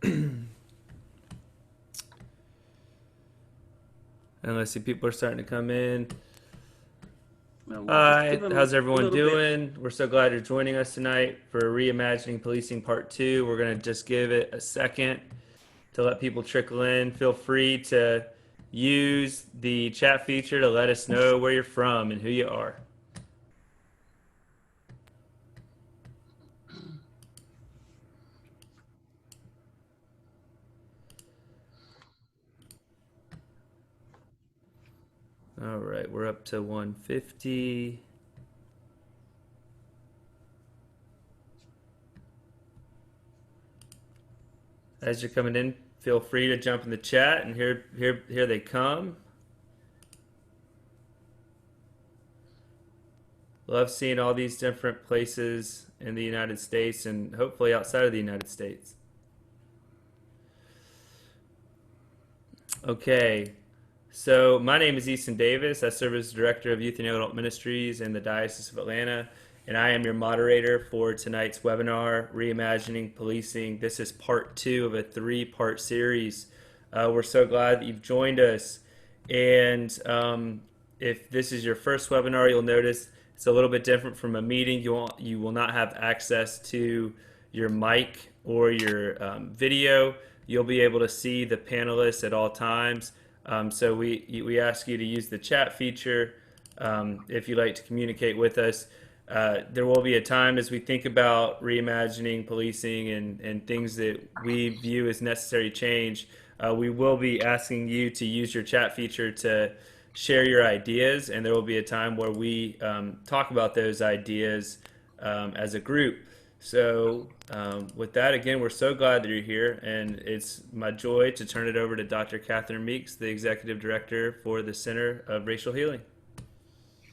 And let's see, people are starting to come in. Well, we'll just Hi, give them how's a everyone little bit. doing? We're so glad you're joining us tonight for Reimagining Policing Part 2. We're going to just give it a second to let people trickle in. Feel free to use the chat feature to let us know where you're from and who you are. All right, we're up to 150. As you're coming in, feel free to jump in the chat, and here they come. Love seeing all these different places in the United States and hopefully outside of the United States. Okay, so my name is Easton Davis. I serve as Director of Youth and Young Adult Ministries in the Diocese of Atlanta, and I am your moderator for tonight's webinar, Reimagining Policing. This is part 2 of a 3-part series. We're so glad that you've joined us. And if this is your first webinar, you'll notice it's a little bit different from a meeting. You will not have access to your mic or your video. You'll be able to see the panelists at all times. So we ask you to use the chat feature if you'd like to communicate with us. There will be a time as we think about reimagining policing and things that we view as necessary change. We will be asking you to use your chat feature to share your ideas, and there will be a time where we talk about those ideas as a group. So with that, again, we're so glad that you're here, and it's my joy to turn it over to Dr. Catherine Meeks, the Executive Director for the Center of Racial Healing.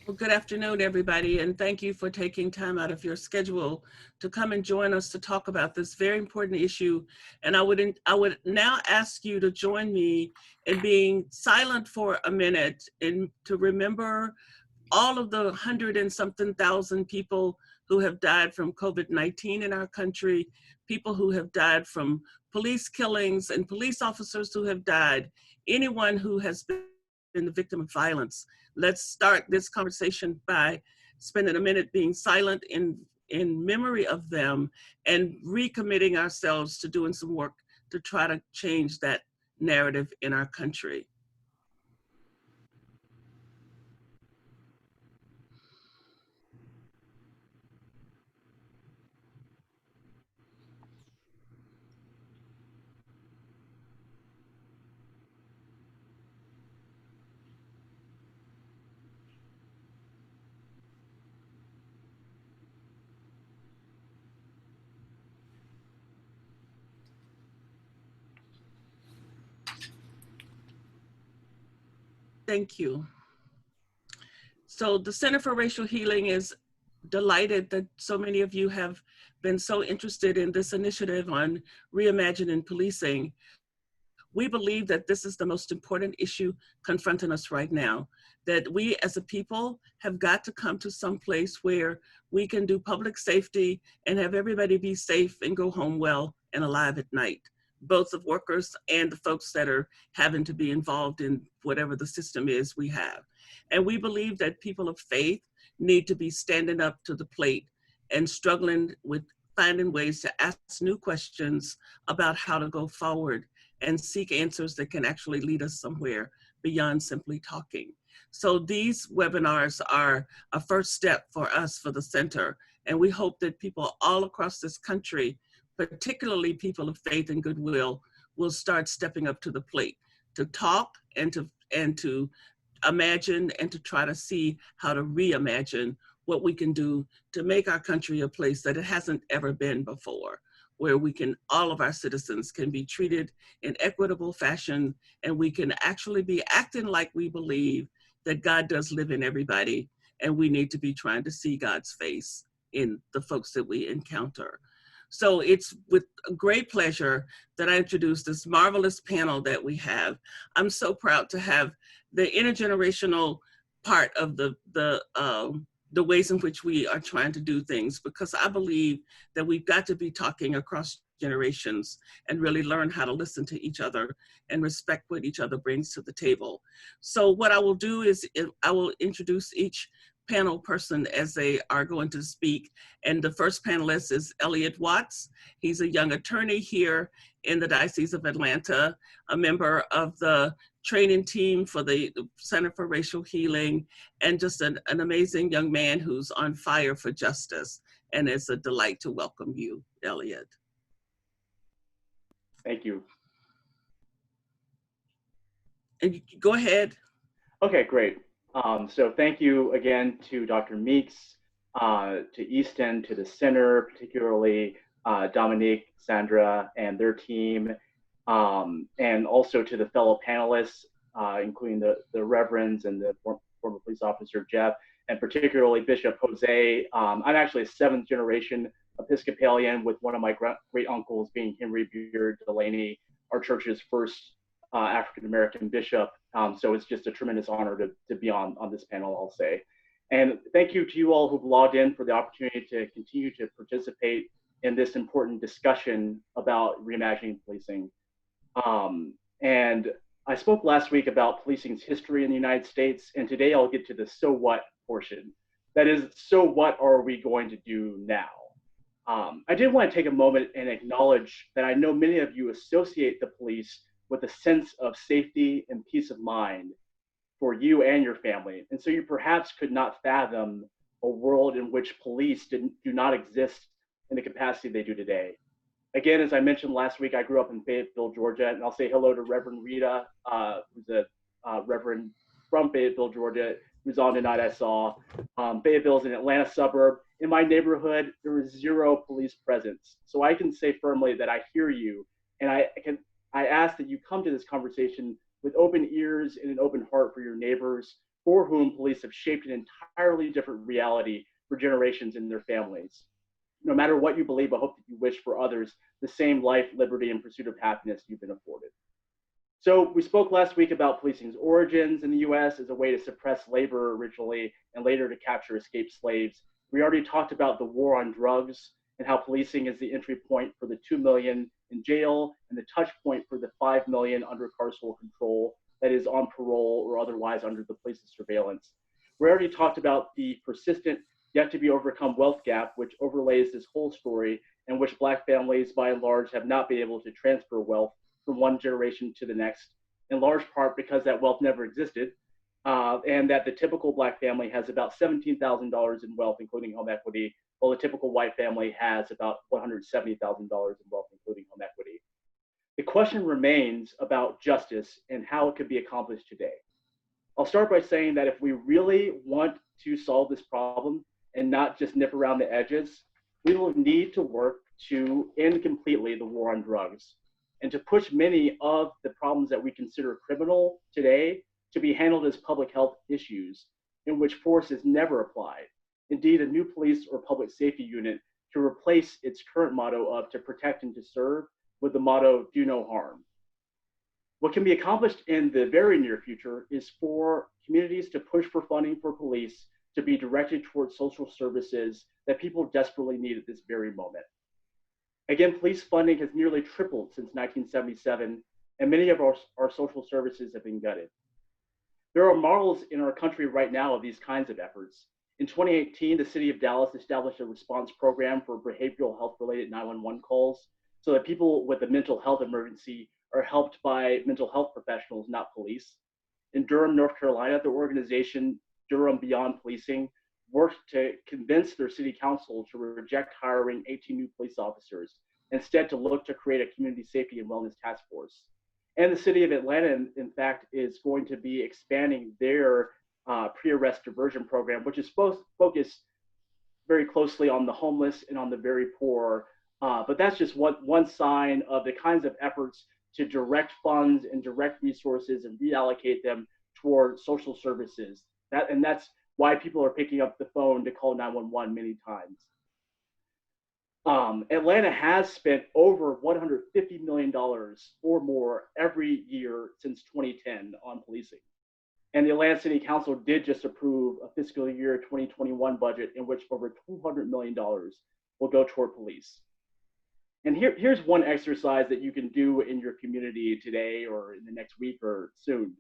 Well, good afternoon, everybody, and thank you for taking time out of your schedule to come and join us to talk about this very important issue. And I would now ask you to join me in being silent for a minute and to remember all of the 100 and something thousand people who have died from COVID-19 in our country, people who have died from police killings and police officers who have died, anyone who has been the victim of violence. Let's start this conversation by spending a minute being silent in memory of them and recommitting ourselves to doing some work to try to change that narrative in our country. Thank you. So the Center for Racial Healing is delighted that so many of you have been so interested in this initiative on reimagining policing. We believe that this is the most important issue confronting us right now, that we as a people have got to come to some place where we can do public safety and have everybody be safe and go home well and alive at night, both the workers and the folks that are having to be involved in whatever the system is we have. And we believe that people of faith need to be standing up to the plate and struggling with finding ways to ask new questions about how to go forward and seek answers that can actually lead us somewhere beyond simply talking. So these webinars are a first step for us for the center. And we hope that people all across this country, particularly people of faith and goodwill, will start stepping up to the plate to talk and to imagine and to try to see how to reimagine what we can do to make our country a place that it hasn't ever been before, where we can, all of our citizens can be treated in equitable fashion, and we can actually be acting like we believe that God does live in everybody, and we need to be trying to see God's face in the folks that we encounter. So it's with great pleasure that I introduce this marvelous panel that we have. I'm so proud to have the intergenerational part of the ways in which we are trying to do things, because I believe that we've got to be talking across generations and really learn how to listen to each other and respect what each other brings to the table. So what I will do is I will introduce each panel person as they are going to speak. And the first panelist is Elliot Watts. He's a young attorney here in the Diocese of Atlanta, a member of the training team for the Center for Racial Healing, and just an amazing young man who's on fire for justice. And it's a delight to welcome you, Elliot. Thank you. And go ahead. Okay, great. So thank you again to Dr. Meeks, to Easton, to the center, particularly Dominique, Sandra, and their team, and also to the fellow panelists, including the reverends and the former police officer, Jeff, and particularly Bishop Jose. I'm actually a 7th generation Episcopalian, with one of my great uncles being Henry Beard Delaney, our church's first African-American bishop. So it's just a tremendous honor to be on this panel, I'll say. And thank you to you all who've logged in for the opportunity to continue to participate in this important discussion about reimagining policing. And I spoke last week about policing's history in the United States, and today I'll get to the so what portion. That is, so what are we going to do now? I did want to take a moment and acknowledge that I know many of you associate the police with a sense of safety and peace of mind for you and your family. And so you perhaps could not fathom a world in which police do not exist in the capacity they do today. Again, as I mentioned last week, I grew up in Fayetteville, Georgia, and I'll say hello to Reverend Rita, who's a reverend from Fayetteville, Georgia, who's on tonight, I saw. Fayetteville is an Atlanta suburb. In my neighborhood, there was 0 police presence. So I can say firmly that I hear you, and I ask that you come to this conversation with open ears and an open heart for your neighbors, for whom police have shaped an entirely different reality for generations and their families. No matter what you believe, I hope that you wish for others the same life, liberty, and pursuit of happiness you've been afforded. So we spoke last week about policing's origins in the US as a way to suppress labor originally and later to capture escaped slaves. We already talked about the war on drugs and how policing is the entry point for the 2 million in jail and the touch point for the 5 million under carceral control, that is on parole or otherwise under the police's surveillance. We already talked about the persistent yet to be overcome wealth gap, which overlays this whole story, and which Black families by and large have not been able to transfer wealth from one generation to the next, in large part because that wealth never existed, and that the typical Black family has about $17,000 in wealth, including home equity, while the typical white family has about $170,000 in wealth, including home equity. The question remains about justice and how it could be accomplished today. I'll start by saying that if we really want to solve this problem and not just nip around the edges, we will need to work to end completely the war on drugs and to push many of the problems that we consider criminal today to be handled as public health issues in which force is never applied. Indeed, a new police or public safety unit to replace its current motto of to protect and to serve with the motto do no harm. What can be accomplished in the very near future is for communities to push for funding for police to be directed towards social services that people desperately need at this very moment. Again, police funding has nearly tripled since 1977, and many of our social services have been gutted. There are models in our country right now of these kinds of efforts. In 2018, the city of Dallas established a response program for behavioral health-related 911 calls so that people with a mental health emergency are helped by mental health professionals, not police. In Durham, North Carolina, the organization Durham Beyond Policing worked to convince their city council to reject hiring 18 new police officers, instead to look to create a community safety and wellness task force. And the city of Atlanta, in fact, is going to be expanding their pre-arrest diversion program, which is focused very closely on the homeless and on the very poor. But that's just one sign of the kinds of efforts to direct funds and direct resources and reallocate them toward social services. And that's why people are picking up the phone to call 911 many times. Atlanta has spent over $150 million or more every year since 2010 on policing. And the Atlanta City Council did just approve a fiscal year 2021 budget in which over $200 million will go toward police. And here's one exercise that you can do in your community today or in the next week or soon.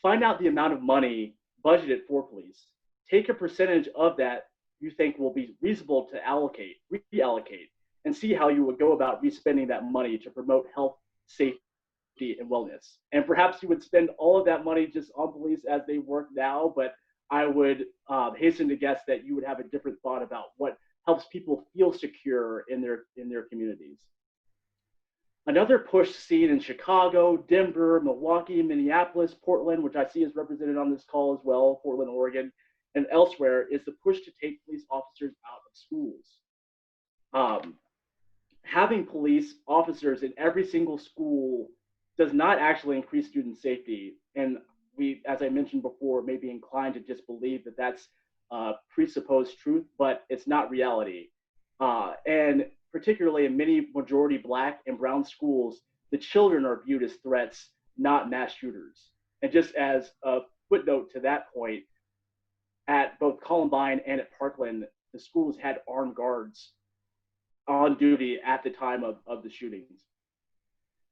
Find out the amount of money budgeted for police. Take a percentage of that you think will be reasonable to reallocate, and see how you would go about respending that money to promote health, safety, and wellness. And perhaps you would spend all of that money just on police as they work now, but I would hasten to guess that you would have a different thought about what helps people feel secure in their communities. Another push seen in Chicago, Denver, Milwaukee, Minneapolis, Portland, which I see is represented on this call as well, Portland, Oregon, and elsewhere, is the push to take police officers out of schools. Having police officers in every single school does not actually increase student safety. And we, as I mentioned before, may be inclined to just believe that that's presupposed truth, but it's not reality. And particularly in many majority Black and brown schools, the children are viewed as threats, not mass shooters. And just as a footnote to that point, at both Columbine and at Parkland, the schools had armed guards on duty at the time of the shootings.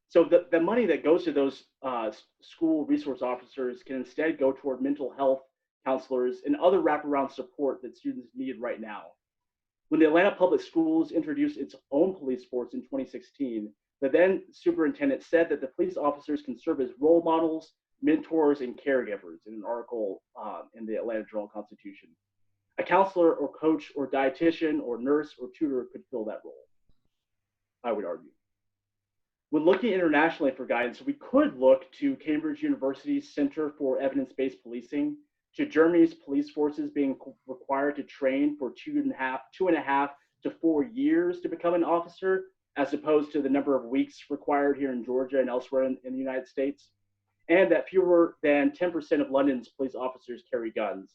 So the money that goes to those school resource officers can instead go toward mental health counselors and other wraparound support that students need right now. When the Atlanta Public Schools introduced its own police force in 2016, the then superintendent said that the police officers can serve as role models, mentors, and caregivers in an article in the Atlanta Journal-Constitution. A counselor or coach or dietitian or nurse or tutor could fill that role, I would argue. When looking internationally for guidance, we could look to Cambridge University's Center for Evidence-Based Policing, to Germany's police forces being required to train for 2.5 to 4 years to become an officer, as opposed to the number of weeks required here in Georgia and elsewhere in the United States, and that fewer than 10% of London's police officers carry guns.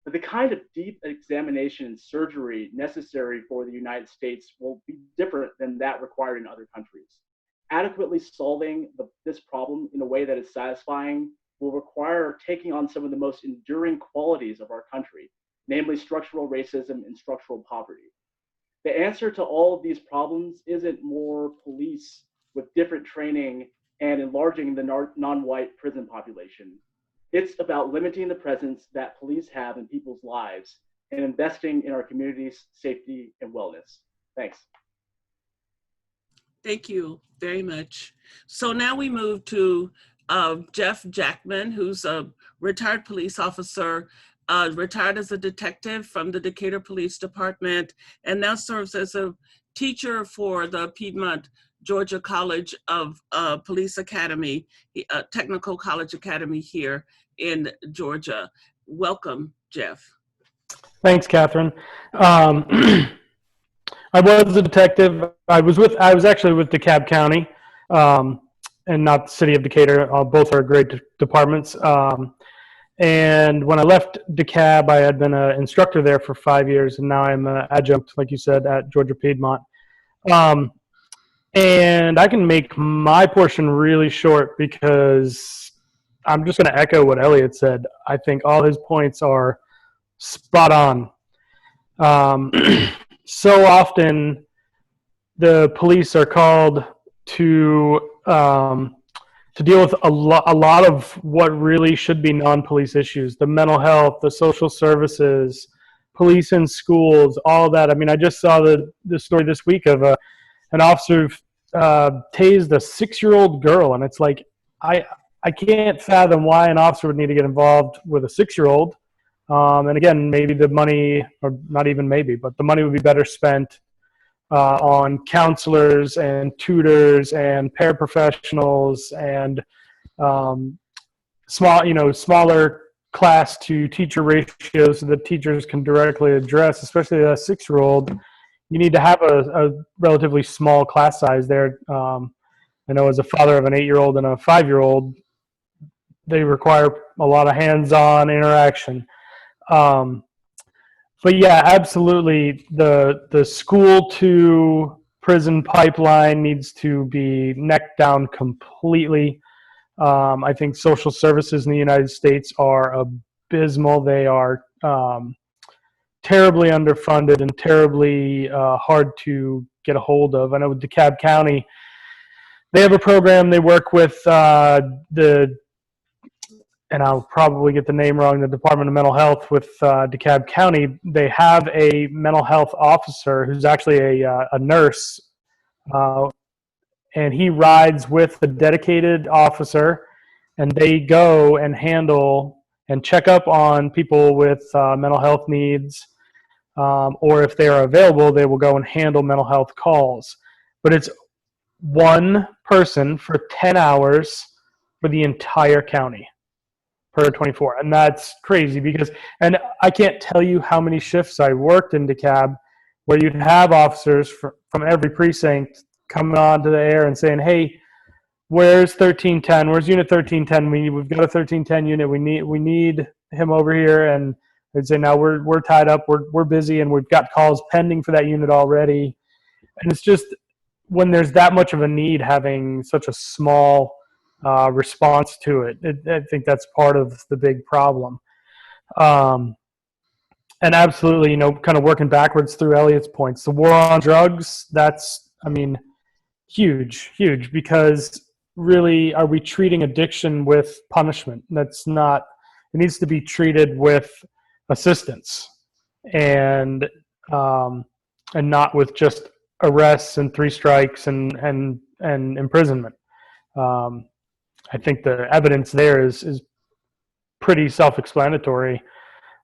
But the kind of deep examination and surgery necessary for the United States will be different than that required in other countries. Adequately solving this problem in a way that is satisfying will require taking on some of the most enduring qualities of our country, namely structural racism and structural poverty. The answer to all of these problems isn't more police with different training and enlarging the non-white prison population. It's about limiting the presence that police have in people's lives and investing in our community's safety and wellness. Thanks. Thank you very much. So now we move to Jeff Jackman, who's a retired police officer, retired as a detective from the Decatur Police Department, and now serves as a teacher for the Piedmont, Georgia College of Police Academy, Technical College Academy here in Georgia. Welcome, Jeff. Thanks, Catherine. I was a detective. I was actually with DeKalb County, and not the city of Decatur. Both are great departments. And when I left DeKalb, I had been an instructor there for 5 years, and now I'm an adjunct, like you said, at Georgia Piedmont. And I can make my portion really short because I'm just going to echo what Elliot said. I think all his points are spot on. So often the police are called to deal with a lot of what really should be non-police issues, the mental health, the social services, police in schools, all that. I mean, I just saw the story this week of an officer tased a 6-year-old girl, and it's like, I can't fathom why an officer would need to get involved with a 6-year-old. And again, maybe the money, or not even maybe, but the money would be better spent on counselors and tutors and paraprofessionals and smaller class to teacher ratios so that teachers can directly address, especially a 6-year-old. You need to have a relatively small class size there. I know as a father of an 8-year-old and a 5-year-old, they require a lot of hands-on interaction. But yeah, absolutely. The school to prison pipeline needs to be neck down completely. I think social services in the United States are abysmal. They are terribly underfunded and terribly hard to get a hold of. I know with DeKalb County, they have a program. They work with and I'll probably get the name wrong, the Department of Mental Health with DeKalb County. They have a mental health officer who's actually a nurse, and he rides with a dedicated officer, and they go and handle and check up on people with mental health needs, or if they are available, they will go and handle mental health calls. But it's one person for 10 hours for the entire county per 24. And that's crazy because, and I can't tell you how many shifts I worked in DeKalb where you'd have officers from every precinct coming onto the air and saying, hey, where's 1310? Where's unit 1310? We've got a 1310 unit. We need him over here. And they'd say, now we're tied up. We're busy and we've got calls pending for that unit already. And it's just when there's that much of a need, having such a small response to it. I think that's part of the big problem. And absolutely, kind of working backwards through Elliot's points, the war on drugs, that's, huge, because really, are we treating addiction with punishment? That's not, it needs to be treated with assistance and not with just arrests and 3 strikes and imprisonment. I think the evidence there is pretty self-explanatory.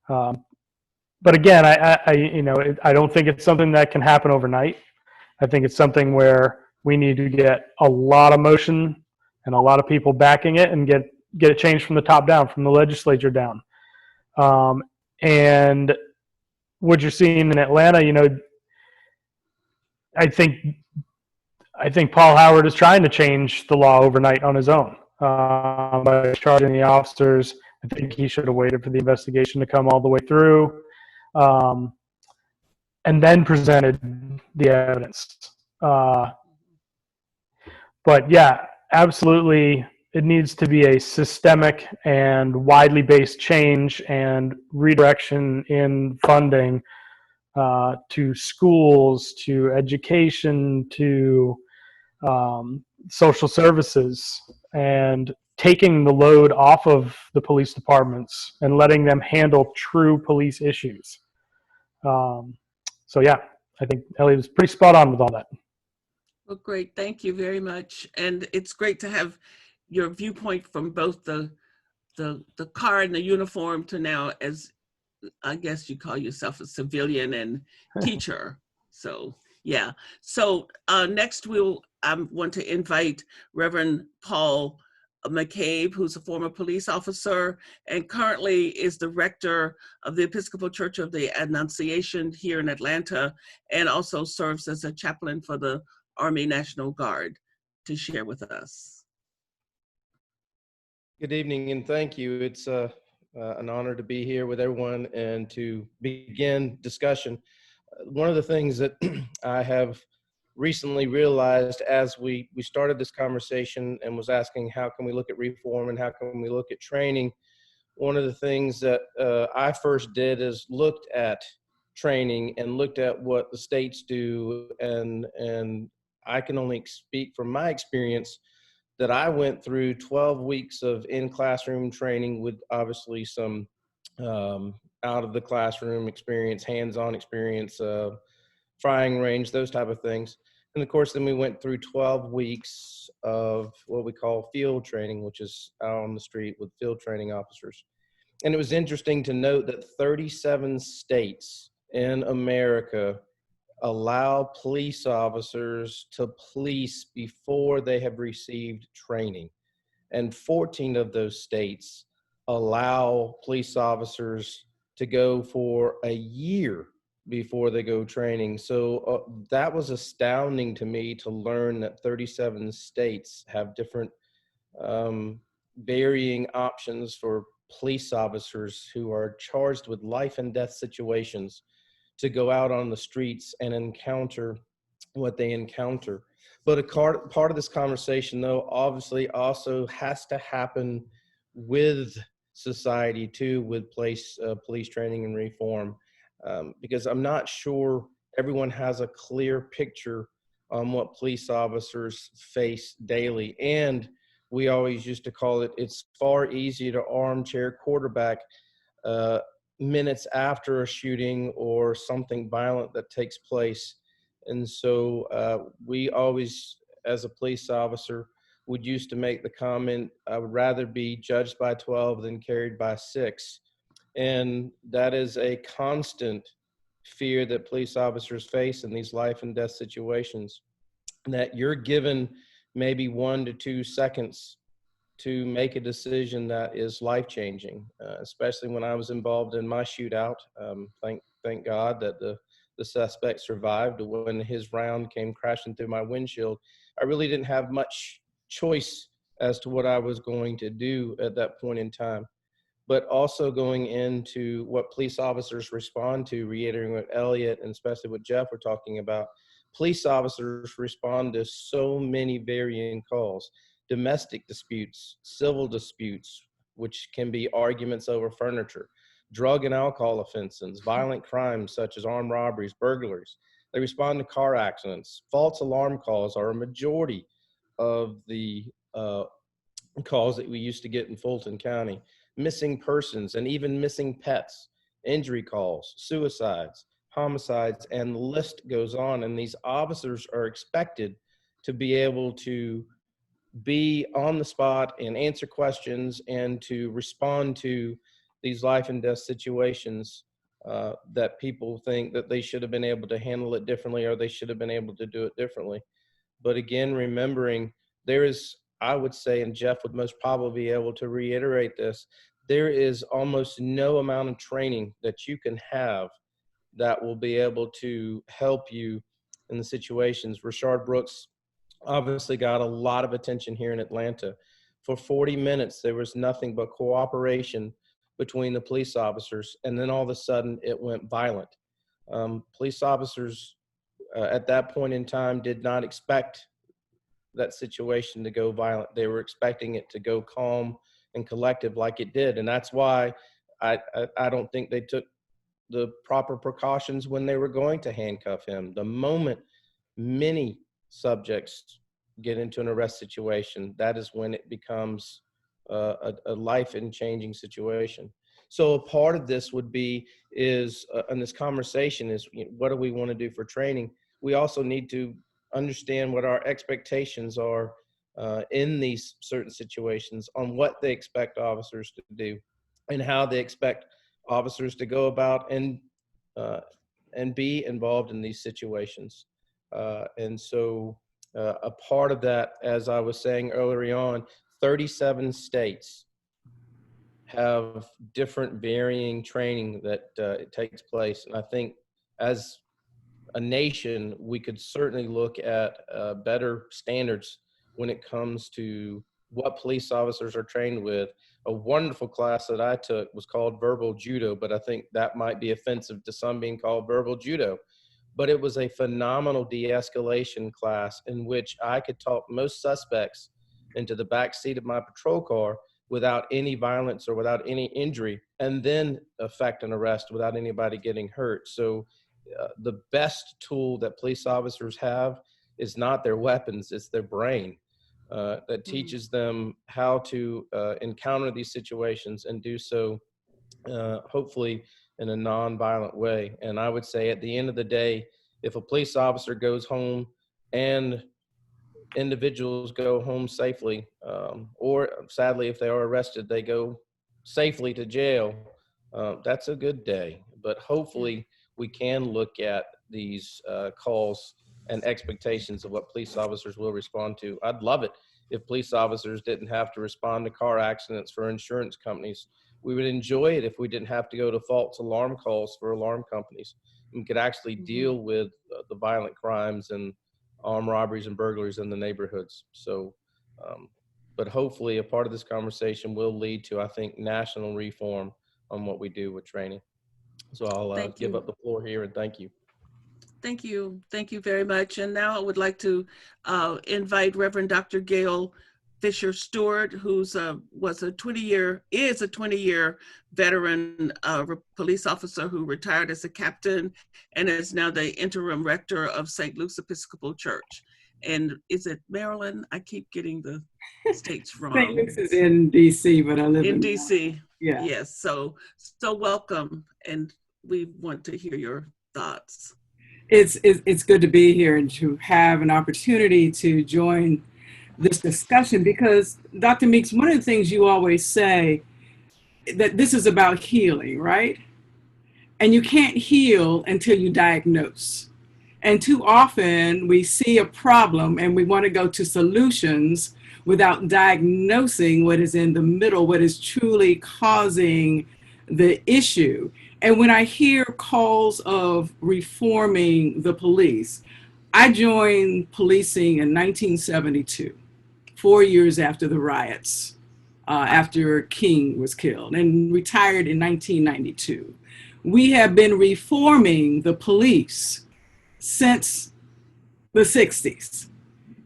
But again, I don't think it's something that can happen overnight. I think it's something where we need to get a lot of motion and a lot of people backing it and get it changed from the top down, from the legislature down. And what you're seeing in Atlanta, I think Paul Howard is trying to change the law overnight on his own by charging the officers. I think he should have waited for the investigation to come all the way through, and then presented the evidence. But yeah, absolutely, it needs to be a systemic and widely based change and redirection in funding to schools, to education, to social services, and taking the load off of the police departments and letting them handle true police issues. So yeah, I think Elliot was pretty spot on with all that. Well, great. Thank you very much. And it's great to have your viewpoint from both the car and the uniform to now, as I guess you call yourself, a civilian and teacher. So yeah. So next I want to invite Reverend Paul McCabe, who's a former police officer and currently is the rector of the Episcopal Church of the Annunciation here in Atlanta, and also serves as a chaplain for the Army National Guard, to share with us. Good evening and thank you. It's an honor to be here with everyone and to begin discussion. One of the things that I have recently realized as we started this conversation and was asking how can we look at reform and how can we look at training, one of the things that I first did is looked at training and looked at what the states do, and I can only speak from my experience that I went through 12 weeks of in-classroom training with obviously some out of the classroom experience, hands-on experience, firing range, those type of things. And of course, then we went through 12 weeks of what we call field training, which is out on the street with field training officers. And it was interesting to note that 37 states in America allow police officers to police before they have received training. And 14 of those states allow police officers to go for a year before they go training. So that was astounding to me to learn that 37 states have different varying options for police officers who are charged with life and death situations to go out on the streets and encounter what they encounter. But a part of this conversation, though, obviously also has to happen with society too, with police training and reform. because I'm not sure everyone has a clear picture on what police officers face daily. And we always used to call it, it's far easier to armchair quarterback minutes after a shooting or something violent that takes place. And so we always, as a police officer, would used to make the comment, I would rather be judged by 12 than carried by 6. And that is a constant fear that police officers face in these life and death situations, that you're given maybe 1 to 2 seconds to make a decision that is life-changing, especially when I was involved in my shootout. Thank God that the suspect survived. When his round came crashing through my windshield, I really didn't have much choice as to what I was going to do at that point in time. But also going into what police officers respond to, reiterating what Elliot and especially what Jeff were talking about, police officers respond to so many varying calls: domestic disputes, civil disputes, which can be arguments over furniture, drug and alcohol offenses, violent crimes such as armed robberies, burglaries. They respond to car accidents. False alarm calls are a majority of the calls that we used to get in Fulton County. Missing persons and even missing pets, injury calls, suicides, homicides, and the list goes on. And these officers are expected to be able to be on the spot and answer questions and to respond to these life and death situations that people think that they should have been able to handle it differently, or they should have been able to do it differently. But again, remembering there is, I would say, and Jeff would most probably be able to reiterate this, there is almost no amount of training that you can have that will be able to help you in the situations. Rashard Brooks obviously got a lot of attention here in Atlanta. For 40 minutes, there was nothing but cooperation between the police officers, and then all of a sudden it went violent. Police officers at that point in time did not expect that situation to go violent. They were expecting it to go calm and collective like it did. And that's why I don't think they took the proper precautions when they were going to handcuff him. The moment many subjects get into an arrest situation, that is when it becomes a life and changing situation. So a part of this would be and this conversation is, what do we want to do for training? We also need to understand what our expectations are in these certain situations, on what they expect officers to do and how they expect officers to go about and be involved in these situations. And so a part of that, as I was saying earlier on, 37 states have different varying training that it takes place. And I think as a nation, we could certainly look at better standards when it comes to what police officers are trained with. A wonderful class that I took was called verbal judo, but I think that might be offensive to some, being called verbal judo. But it was a phenomenal de-escalation class in which I could talk most suspects into the back seat of my patrol car without any violence or without any injury, and then effect an arrest without anybody getting hurt. So the best tool that police officers have is not their weapons, it's their brain that teaches them how to encounter these situations and do so hopefully in a non-violent way. And I would say at the end of the day, if a police officer goes home and individuals go home safely, or sadly, if they are arrested, they go safely to jail, that's a good day. But hopefully we can look at these calls and expectations of what police officers will respond to. I'd love it if police officers didn't have to respond to car accidents for insurance companies. We would enjoy it if we didn't have to go to false alarm calls for alarm companies. We could actually deal with the violent crimes and armed robberies and burglaries in the neighborhoods. So, but hopefully a part of this conversation will lead to, I think, national reform on what we do with training. So I'll give up the floor here, and thank you. Thank you. Thank you very much. And now I would like to invite Reverend Dr. Gail Fisher Stewart, who's is a 20-year veteran police officer who retired as a captain and is now the interim rector of St. Luke's Episcopal Church. And is it Maryland? I keep getting the states wrong. St. Luke's is in DC, but I live in DC. Yeah. Yes. So welcome, and we want to hear your thoughts. It's good to be here and to have an opportunity to join this discussion, because Dr. Meeks, one of the things you always say, that this is about healing, right? And you can't heal until you diagnose. And too often we see a problem and we want to go to solutions without diagnosing what is in the middle, what is truly causing the issue. And when I hear calls of reforming the police, I joined policing in 1972. 4 years after the riots, after King was killed, and retired in 1992. We have been reforming the police since the 60s.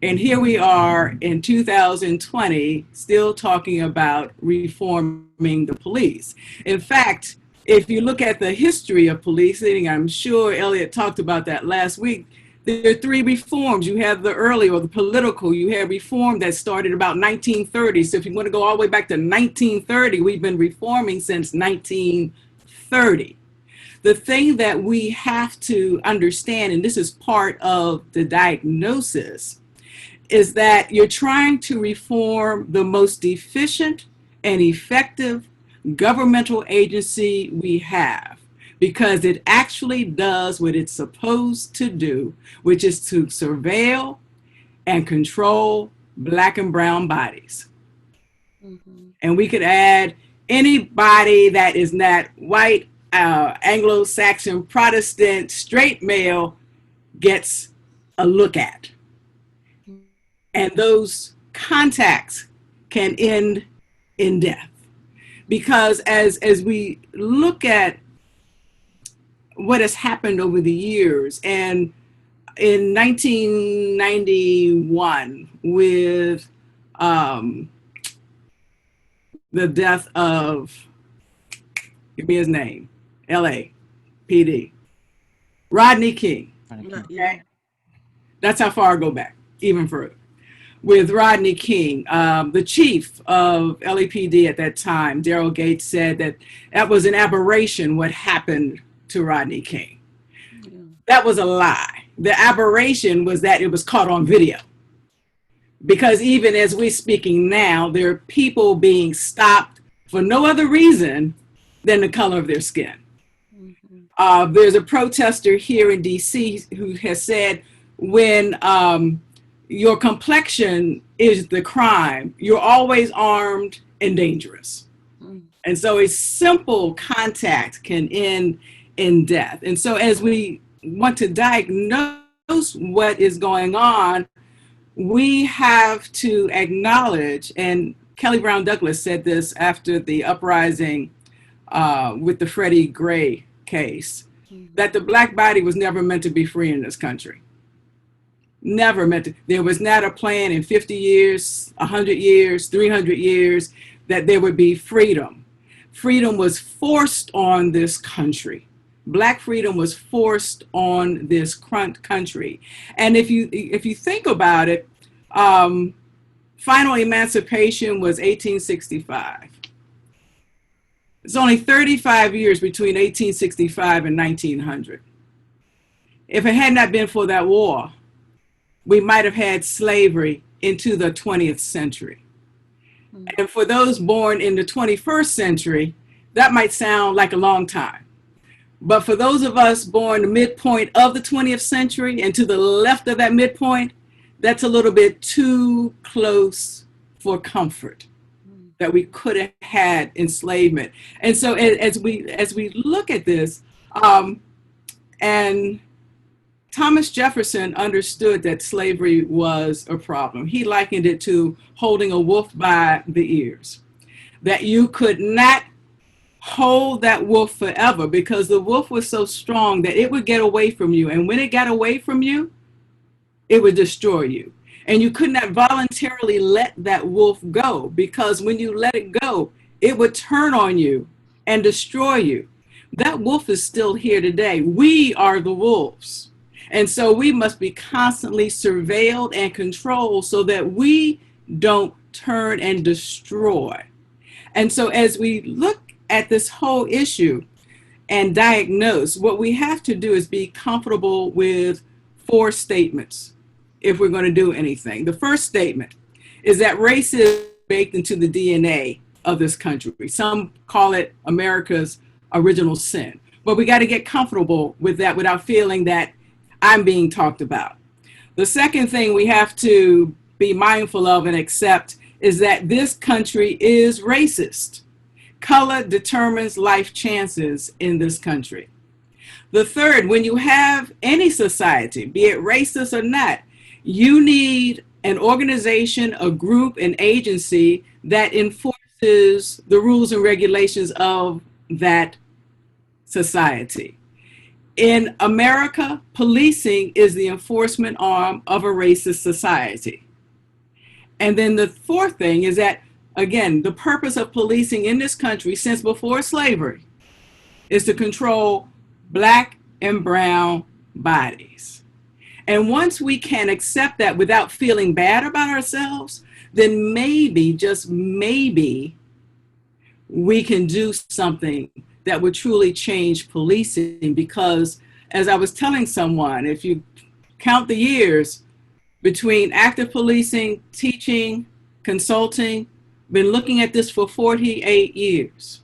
And here we are in 2020, still talking about reforming the police. In fact, if you look at the history of policing, I'm sure Elliot talked about that last week, there are three reforms. You have the early or the political, you have reform that started about 1930. So if you want to go all the way back to 1930, we've been reforming since 1930. The thing that we have to understand, and this is part of the diagnosis, is that you're trying to reform the most efficient and effective governmental agency we have, because it actually does what it's supposed to do, which is to surveil and control Black and brown bodies. Mm-hmm. And we could add anybody that is not white, Anglo-Saxon, Protestant, straight male gets a look at. And those contacts can end in death. Because as we look at what has happened over the years, and in 1991 with the death of, give me his name, LAPD, Rodney King. Okay? That's how far I go back, even further. With Rodney King, the chief of LAPD at that time, Daryl Gates, said that that was an aberration what happened to Rodney King. Yeah. That was a lie. The aberration was that it was caught on video. Because even as we're speaking now, there are people being stopped for no other reason than the color of their skin. Mm-hmm. There's a protester here in DC who has said, when your complexion is the crime, you're always armed and dangerous. Mm-hmm. And so a simple contact can end in death. And so as we want to diagnose what is going on, we have to acknowledge, and Kelly Brown Douglas said this after the uprising with the Freddie Gray case, that the Black body was never meant to be free in this country. Never meant to. There was not a plan in 50 years, 100 years, 300 years that there would be freedom. Freedom was forced on this country. Black freedom was forced on this country. And if you think about it, final emancipation was 1865. It's only 35 years between 1865 and 1900. If it had not been for that war, we might have had slavery into the 20th century. Mm-hmm. And for those born in the 21st century, that might sound like a long time. But for those of us born the midpoint of the 20th century and to the left of that midpoint, that's a little bit too close for comfort, that we could have had enslavement. And so as we look at this, and Thomas Jefferson understood that slavery was a problem. He likened it to holding a wolf by the ears, that you could not hold that wolf forever because the wolf was so strong that it would get away from you. And when it got away from you, it would destroy you. And you could not voluntarily let that wolf go, because when you let it go, it would turn on you and destroy you. That wolf is still here today. We are the wolves. And so we must be constantly surveilled and controlled so that we don't turn and destroy. And so as we look at this whole issue and diagnose, what we have to do is be comfortable with 4 statements if we're going to do anything. The first statement is that race is baked into the DNA of this country. Some call it America's original sin. But we got to get comfortable with that without feeling that I'm being talked about. The second thing we have to be mindful of and accept is that this country is racist. Color determines life chances in this country. The third, when you have any society, be it racist or not, you need an organization, a group, an agency that enforces the rules and regulations of that society. In America, policing is the enforcement arm of a racist society. And then the fourth thing is that, again, the purpose of policing in this country since before slavery is to control Black and brown bodies. And once we can accept that without feeling bad about ourselves, then maybe, just maybe, we can do something that would truly change policing. Because as I was telling someone, if you count the years between active policing, teaching, consulting, been looking at this for 48 years.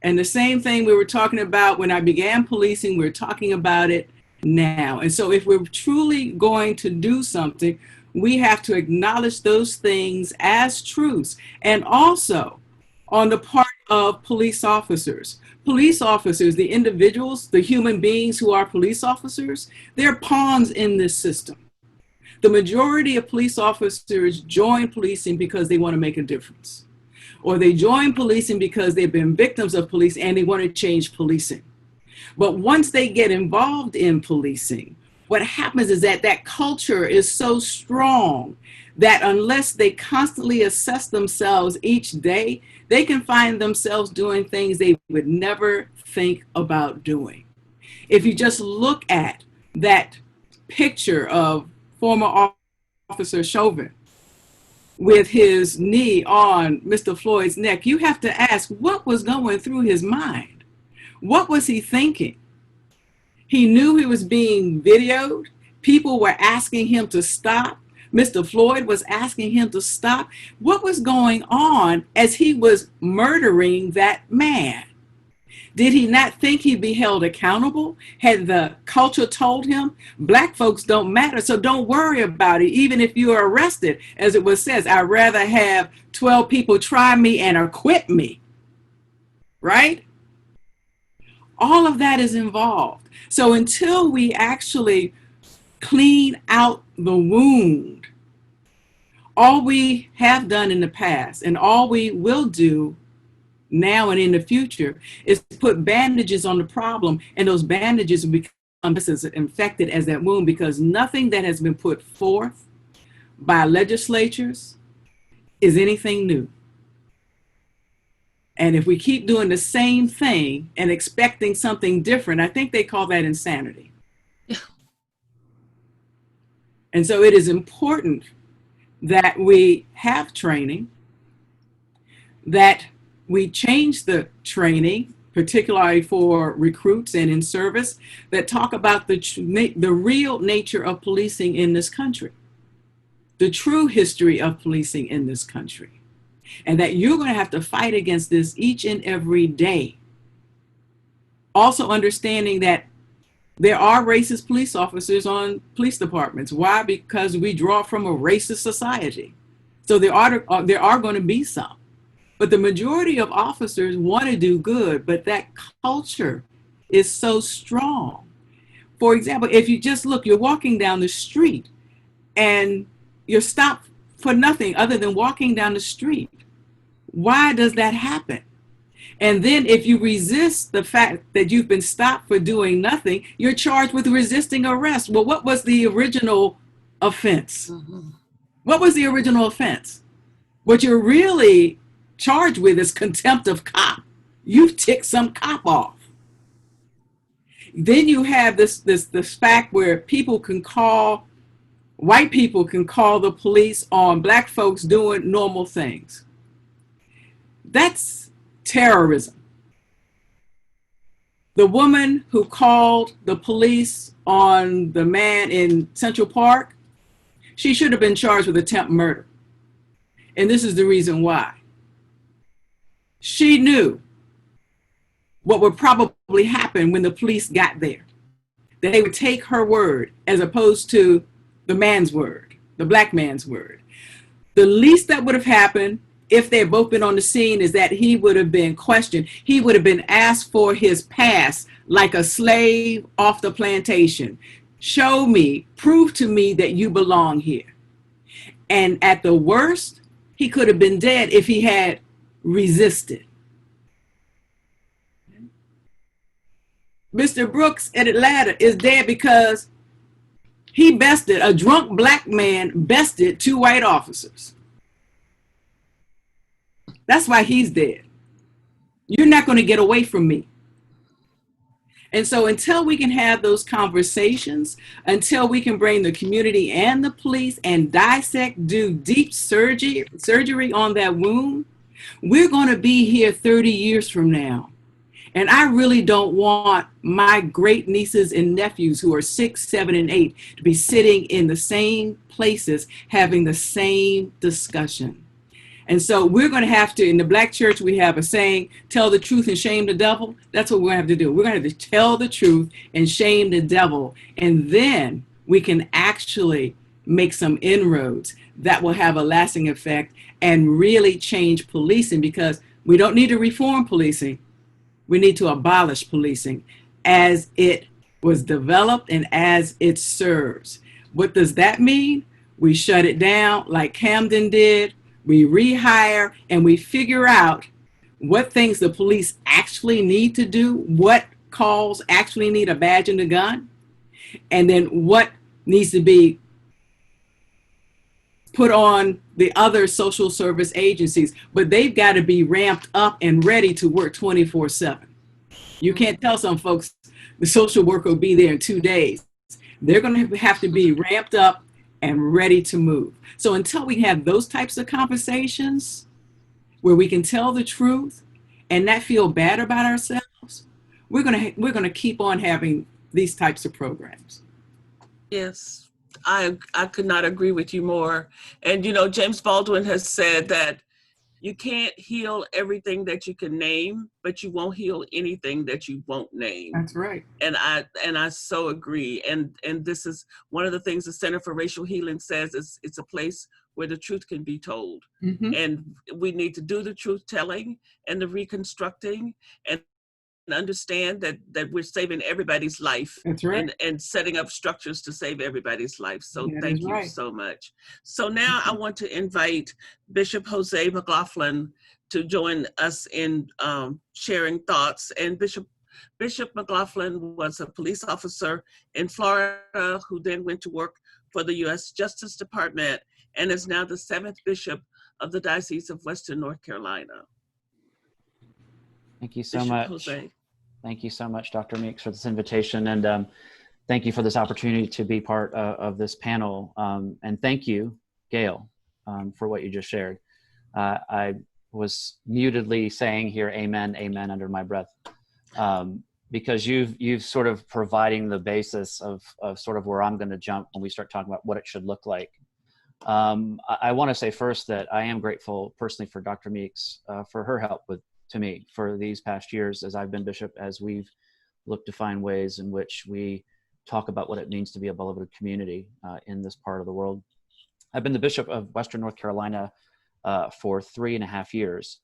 And the same thing we were talking about when I began policing, we're talking about it now. And so if we're truly going to do something, we have to acknowledge those things as truths. And also on the part of police officers, the individuals, the human beings who are police officers, they're pawns in this system. The majority of police officers join policing because they want to make a difference. Or they join policing because they've been victims of police and they want to change policing. But once they get involved in policing, what happens is that that culture is so strong that unless they constantly assess themselves each day, they can find themselves doing things they would never think about doing. If you just look at that picture of former Officer Chauvin with his knee on Mr. Floyd's neck, you have to ask, what was going through his mind? What was he thinking? He knew he was being videoed. People were asking him to stop. Mr. Floyd was asking him to stop. What was going on as he was murdering that man? Did he not think he'd be held accountable? Had the culture told him, Black folks don't matter, so don't worry about it, even if you are arrested? As it was says, I'd rather have 12 people try me and acquit me, right? All of that is involved. So until we actually clean out the wound, all we have done in the past and all we will do now and in the future is put bandages on the problem, and those bandages will become just as infected as that wound, because nothing that has been put forth by legislatures is anything new. And if we keep doing the same thing and expecting something different, I think they call that insanity. And so it is important that we have training, that we change the training, particularly for recruits and in service, that talk about the real nature of policing in this country, the true history of policing in this country, and that you're going to have to fight against this each and every day. Also understanding that there are racist police officers on police departments. Why? Because we draw from a racist society. So there are going to be some. But the majority of officers want to do good, but that culture is so strong. For example, if you just look, you're walking down the street and you're stopped for nothing other than walking down the street. Why does that happen? And then if you resist the fact that you've been stopped for doing nothing, you're charged with resisting arrest. Well, what was the original offense? What was the original offense? What you're really charged with is contempt of cop. You've ticked some cop off. Then you have this fact where white people can call the police on black folks doing normal things. That's terrorism. The woman who called the police on the man in Central Park, she should have been charged with attempted murder. And this is the reason why. She knew what would probably happen when the police got there. That they would take her word as opposed to the man's word, the black man's word. The least that would have happened if they had both been on the scene is that he would have been questioned. He would have been asked for his past like a slave off the plantation. Show me, prove to me that you belong here. And at the worst, he could have been dead if he had resisted. Mr. Brooks at Atlanta is dead because a drunk black man bested 2 white officers. That's why he's dead. You're not going to get away from me. And so until we can have those conversations, until we can bring the community and the police and do deep surgery on that wound, we're going to be here 30 years from now. And I really don't want my great nieces and nephews who are 6, 7, and 8 to be sitting in the same places having the same discussion. And so we're going to have to, in the Black church, we have a saying, tell the truth and shame the devil. That's what we're going to have to do. We're going to have to tell the truth and shame the devil. And then we can actually make some inroads that will have a lasting effect and really change policing, because we don't need to reform policing. We need to abolish policing as it was developed and as it serves. What does that mean? We shut it down like Camden did. We rehire and we figure out what things the police actually need to do, what calls actually need a badge and a gun, and then what needs to be put on the other social service agencies. But they've got to be ramped up and ready to work 24/7. You can't tell some folks the social worker will be there in 2 days. They're going to have to be ramped up and ready to move. So until we have those types of conversations where we can tell the truth and not feel bad about ourselves, we're going to keep on having these types of programs. Yes, I could not agree with you more. And, James Baldwin has said that you can't heal everything that you can name, but you won't heal anything that you won't name. That's right. And I so agree. And this is one of the things the Center for Racial Healing says is it's a place where the truth can be told. Mm-hmm. And we need to do the truth telling and the reconstructing and understand that we're saving everybody's life. That's right. And setting up structures to save everybody's life. So thank you so much. So now I want to invite Bishop Jose McLaughlin to join us in sharing thoughts. And Bishop McLaughlin was a police officer in Florida who then went to work for the U.S. Justice Department and is now the 7th Bishop of the Diocese of Western North Carolina. Thank you so Bishop much. Jose. Thank you so much, Dr. Meeks, for this invitation. And thank you for this opportunity to be part of this panel. And thank you, Gail, for what you just shared. I was mutedly saying here, amen, amen, under my breath, because you've sort of providing the basis of sort of where I'm going to jump when we start talking about what it should look like. I want to say first that I am grateful personally for Dr. Meeks for her help to me for these past years as I've been bishop, as we've looked to find ways in which we talk about what it means to be a beloved community in this part of the world. I've been the bishop of Western North Carolina for 3.5 years.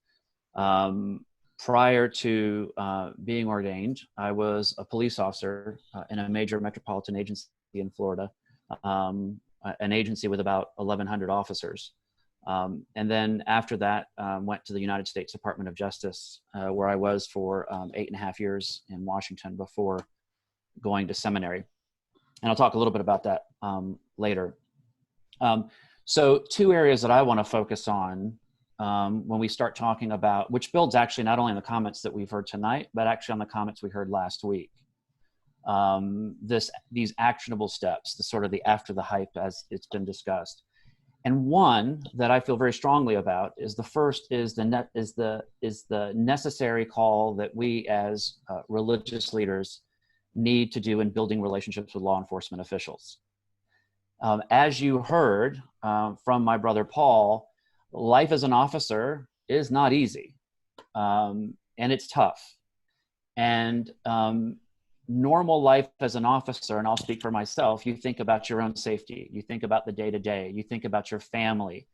Prior to being ordained, I was a police officer in a major metropolitan agency in Florida, an agency with about 1,100 officers. And then after that, went to the United States Department of Justice, where I was for 8.5 years in Washington before going to seminary. And I'll talk a little bit about that later. So 2 areas that I want to focus on when we start talking about, which builds actually not only on the comments that we've heard tonight, but actually on the comments we heard last week. These actionable steps, the sort of the after the hype as it's been discussed. And one that I feel very strongly about is the first is the necessary call that we as religious leaders need to do in building relationships with law enforcement officials. As you heard from my brother Paul, life as an officer is not easy, and it's tough. And normal life as an officer, and I'll speak for myself, you think about your own safety, you think about the day-to-day, you think about your family,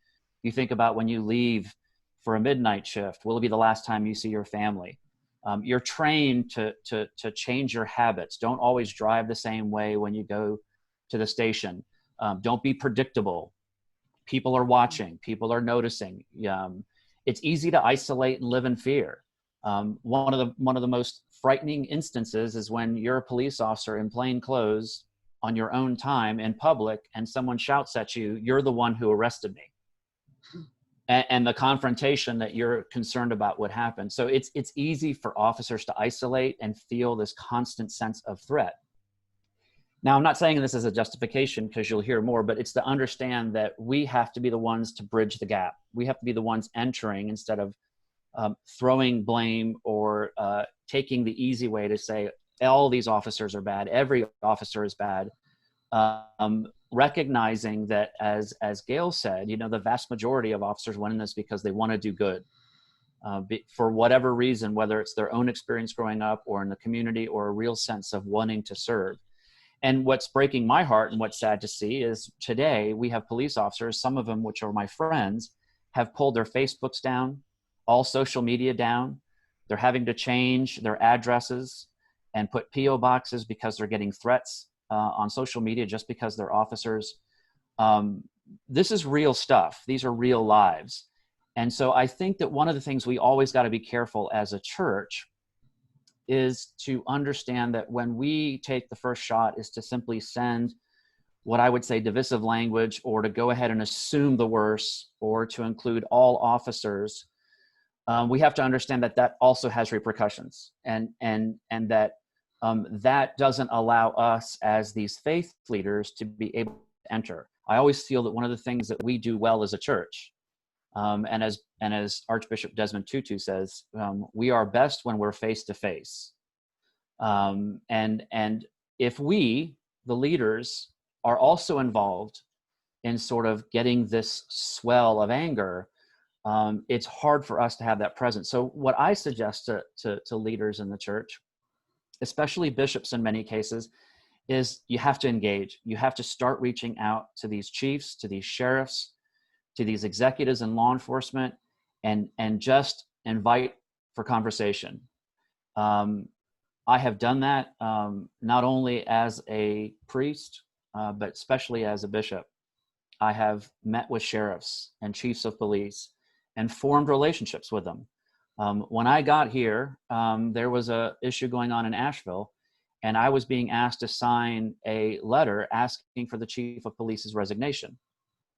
you think about when you leave for a midnight shift, will it be the last time you see your family? You're trained to change your habits. Don't always drive the same way when you go to the station. Don't be predictable. People are watching, people are noticing. It's easy to isolate and live in fear. One of the most frightening instances is when you're a police officer in plain clothes on your own time in public and someone shouts at you, "You're the one who arrested me." And the confrontation that you're concerned about would happen. So it's easy for officers to isolate and feel this constant sense of threat. Now, I'm not saying this as a justification because you'll hear more, but it's to understand that we have to be the ones to bridge the gap. We have to be the ones entering instead of throwing blame or taking the easy way to say all these officers are bad, every officer is bad. Recognizing that, as Gail said, the vast majority of officers went in this because they want to do good. For whatever reason, whether it's their own experience growing up or in the community or a real sense of wanting to serve. And what's breaking my heart and what's sad to see is today we have police officers, some of them, which are my friends, have pulled their Facebooks down, all social media down. They're having to change their addresses and put PO boxes because they're getting threats on social media just because they're officers. This is real stuff. These are real lives. And so I think that one of the things we always got to be careful as a church is to understand that when we take the first shot is to simply send what I would say divisive language, or to go ahead and assume the worst, or to include all officers. We have to understand that that also has repercussions, and that that doesn't allow us as these faith leaders to be able to enter. I always feel that one of the things that we do well as a church, and as Archbishop Desmond Tutu says, we are best when we're face to face. And if we, the leaders, are also involved in sort of getting this swell of anger, it's hard for us to have that presence. So what I suggest to leaders in the church, especially bishops in many cases, is you have to engage. You have to start reaching out to these chiefs, to these sheriffs, to these executives in law enforcement, and just invite for conversation. I have done that not only as a priest, but especially as a bishop. I have met with sheriffs and chiefs of police and formed relationships with them. When I got here, there was an issue going on in Asheville, and I was being asked to sign a letter asking for the chief of police's resignation.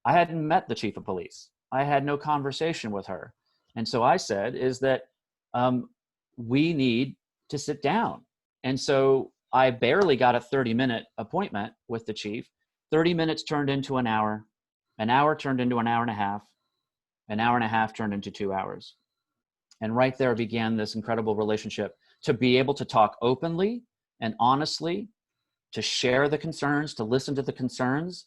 I hadn't met the chief of police. I had no conversation with her. And so I said, is that we need to sit down. And so I barely got a 30-minute appointment with the chief. 30 minutes turned into an hour turned into an hour and a half turned into 2 hours. And right there began this incredible relationship to be able to talk openly and honestly, to share the concerns, to listen to the concerns.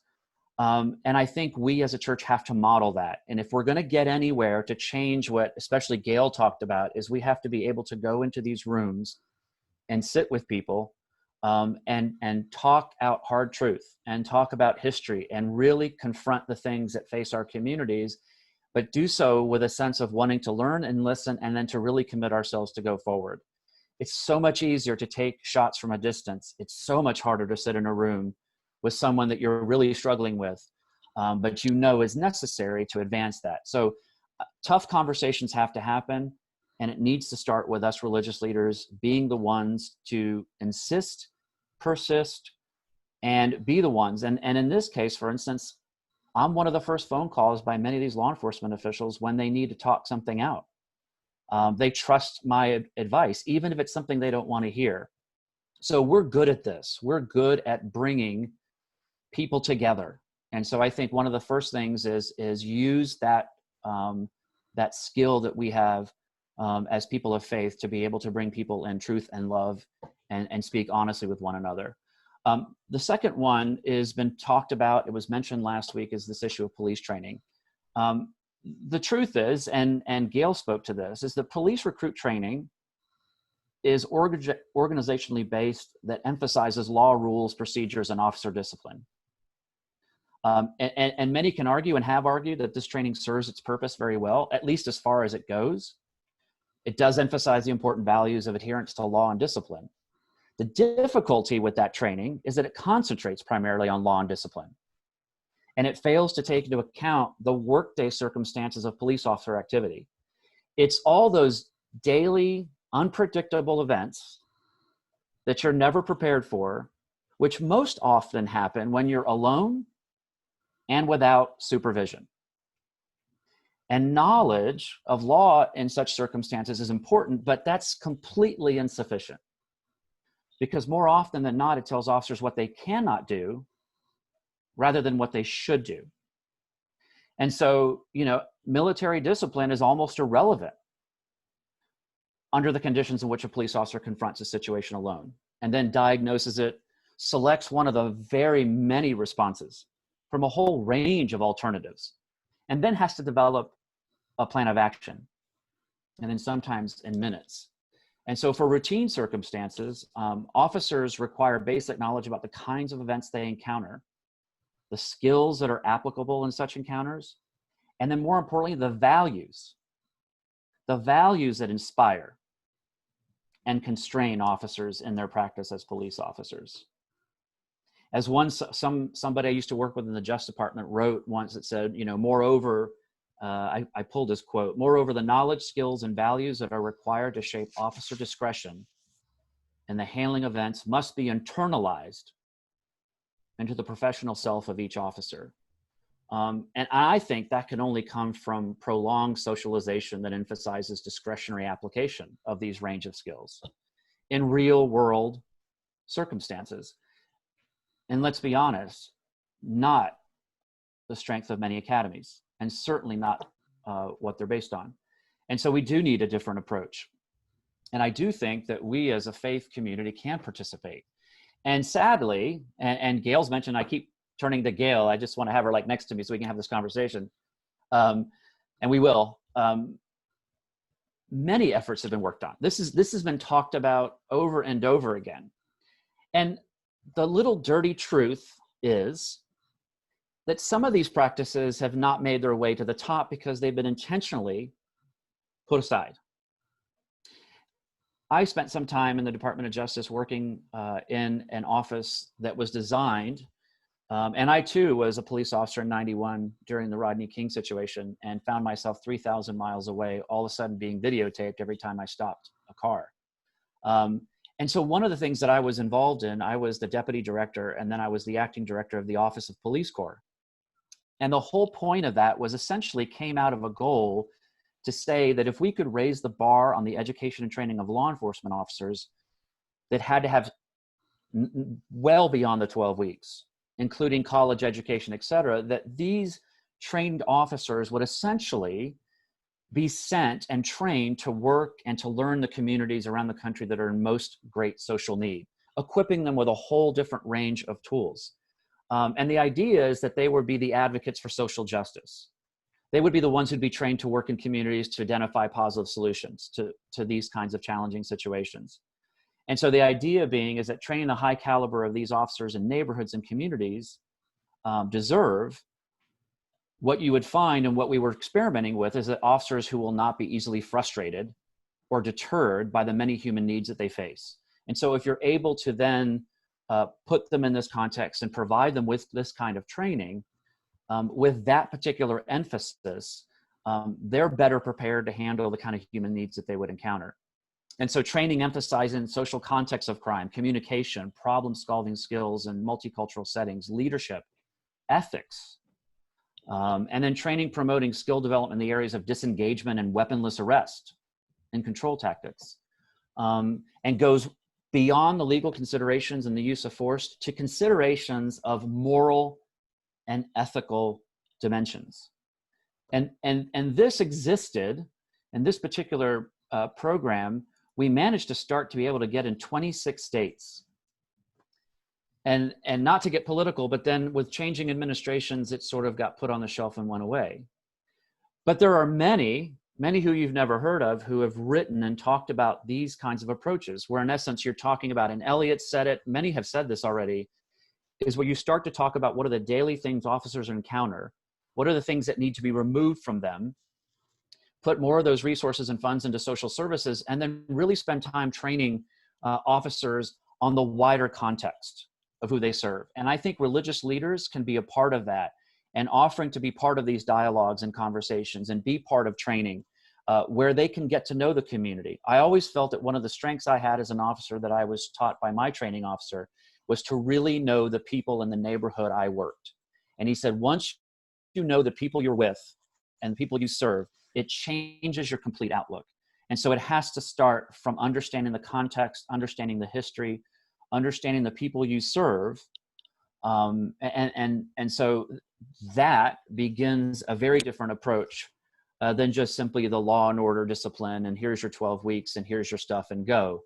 And I think we as a church have to model that. And if we're going to get anywhere to change what especially Gail talked about, is we have to be able to go into these rooms and sit with people and talk out hard truth and talk about history and really confront the things that face our communities, but do so with a sense of wanting to learn and listen, and then to really commit ourselves to go forward. It's so much easier to take shots from a distance. It's so much harder to sit in a room with someone that you're really struggling with, but is necessary to advance that. So tough conversations have to happen, and it needs to start with us religious leaders being the ones to insist, persist, and be the ones. And in this case, for instance, I'm one of the first phone calls by many of these law enforcement officials when they need to talk something out. They trust my advice, even if it's something they don't want to hear. So we're good at this. We're good at bringing people together. And so I think one of the first things is use that, that skill that we have as people of faith to be able to bring people in truth and love and speak honestly with one another. The second one has been talked about, it was mentioned last week, is this issue of police training. The truth is, and Gail spoke to this, is that police recruit training is organizationally based that emphasizes law, rules, procedures, and officer discipline. And many can argue and have argued that this training serves its purpose very well, at least as far as it goes. It does emphasize the important values of adherence to law and discipline. The difficulty with that training is that it concentrates primarily on law and discipline. And it fails to take into account the workday circumstances of police officer activity. It's all those daily, unpredictable events that you're never prepared for, which most often happen when you're alone and without supervision. And knowledge of law in such circumstances is important, but that's completely insufficient. Because more often than not, it tells officers what they cannot do rather than what they should do. And so, military discipline is almost irrelevant under the conditions in which a police officer confronts a situation alone, and then diagnoses it, selects one of the very many responses from a whole range of alternatives, and then has to develop a plan of action, and then sometimes in minutes. And so for routine circumstances, officers require basic knowledge about the kinds of events they encounter, the skills that are applicable in such encounters, and then more importantly, the values that inspire and constrain officers in their practice as police officers. As somebody I used to work with in the Justice Department wrote once, it said, moreover, I pulled this quote, moreover, the knowledge, skills, and values that are required to shape officer discretion in the handling of events must be internalized into the professional self of each officer. And I think that can only come from prolonged socialization that emphasizes discretionary application of these range of skills in real world circumstances. And let's be honest, not the strength of many academies, and certainly not what they're based on. And so we do need a different approach. And I do think that we as a faith community can participate. And sadly, and Gail's mentioned, I keep turning to Gail, I just want to have her next to me so we can have this conversation. And we will. Many efforts have been worked on. This has been talked about over and over again. And the little dirty truth is that some of these practices have not made their way to the top because they've been intentionally put aside. I spent some time in the Department of Justice working in an office that was designed, and I too was a police officer in '91 during the Rodney King situation, and found myself 3,000 miles away, all of a sudden being videotaped every time I stopped a car. And so one of the things that I was involved in, I was the deputy director, and then I was the acting director of the Office of Police Corps. And the whole point of that was essentially came out of a goal to say that if we could raise the bar on the education and training of law enforcement officers that had to have well beyond the 12 weeks, including college education, et cetera, that these trained officers would essentially be sent and trained to work and to learn the communities around the country that are in most great social need, equipping them with a whole different range of tools. And the idea is that they would be the advocates for social justice. They would be the ones who'd be trained to work in communities to identify positive solutions to these kinds of challenging situations. And so the idea being is that training the high caliber of these officers in neighborhoods and communities deserve what you would find, and what we were experimenting with is that officers who will not be easily frustrated or deterred by the many human needs that they face. And so if you're able to then put them in this context and provide them with this kind of training, with that particular emphasis, they're better prepared to handle the kind of human needs that they would encounter. And so training emphasizing social context of crime, communication, problem-solving skills in multicultural settings, leadership, ethics, And then training, promoting skill development in the areas of disengagement and weaponless arrest and control tactics. And goes beyond the legal considerations and the use of force to considerations of moral and ethical dimensions. And this existed, in this particular program, we managed to start to be able to get in 26 states. And not to get political, but then with changing administrations, it sort of got put on the shelf and went away. But there are many who you've never heard of who have written and talked about these kinds of approaches, where in essence you're talking about, and Elliot said it, many have said this already, is where you start to talk about what are the daily things officers encounter, what are the things that need to be removed from them, put more of those resources and funds into social services, and then really spend time training officers on the wider context of who they serve. And I think religious leaders can be a part of that, and offering to be part of these dialogues and conversations and be part of training where they can get to know the community. I always felt that one of the strengths I had as an officer that I was taught by my training officer was to really know the people in the neighborhood I worked. And he said, once you know the people you're with and the people you serve, it changes your complete outlook. And so it has to start from understanding the context, understanding the history, understanding the people you serve. And so that begins a very different approach than just simply the law and order discipline, and here's your 12 weeks and here's your stuff and go.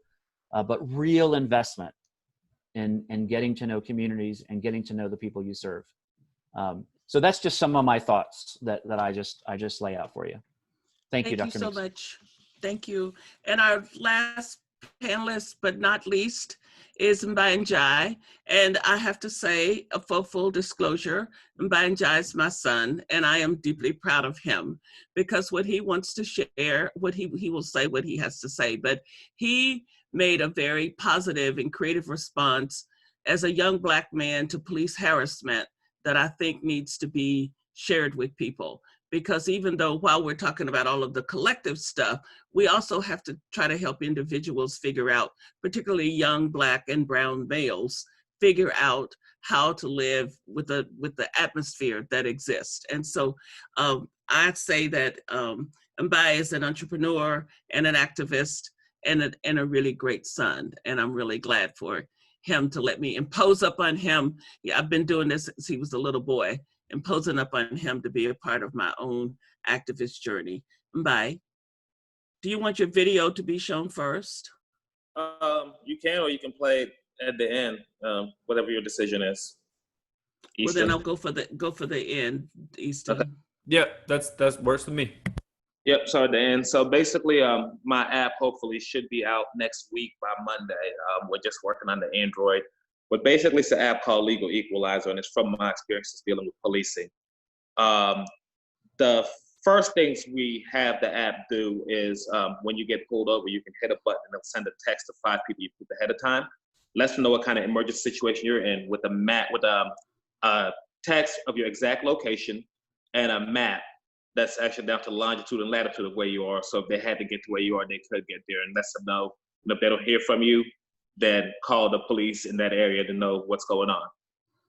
But real investment in getting to know communities and getting to know the people you serve. So that's just some of my thoughts that I just lay out for you. Thank you, Dr. Thank you so Meeks. much. Thank you. And our last panelist, but not least, is Mbanjai. And I have to say, for full disclosure, Mbanjai is my son, and I am deeply proud of him, because what he wants to share, what he will say what he has to say, but he made a very positive and creative response as a young Black man to police harassment that I think needs to be shared with people. Because even though while we're talking about all of the collective stuff, we also have to try to help individuals figure out, particularly young Black and brown males, figure out how to live with the atmosphere that exists. And so I'd say that Mbai is an entrepreneur and an activist and a really great son. And I'm really glad for him to let me impose upon him. Yeah, I've been doing this since he was a little boy, imposing upon him to be a part of my own activist journey. Mbai, do you want your video to be shown first? You can, or you can play it at the end, whatever your decision is. Well, Easton. then I'll go for the end, Easton. Okay. Yeah, that's works with me. Yep, so at the end. So basically, my app hopefully should be out next week by Monday. We're just working on the Android. But basically, it's an app called Legal Equalizer, and it's from my experiences dealing with policing. The first things we have the app do is when you get pulled over, you can hit a button and it'll send a text to 5 people you picked ahead of time. Let them know what kind of emergency situation you're in with a map, with a text of your exact location and a map that's actually down to the longitude and latitude of where you are. So if they had to get to where you are, they could get there, and let them know. And if they don't hear from you, then call the police in that area to know what's going on.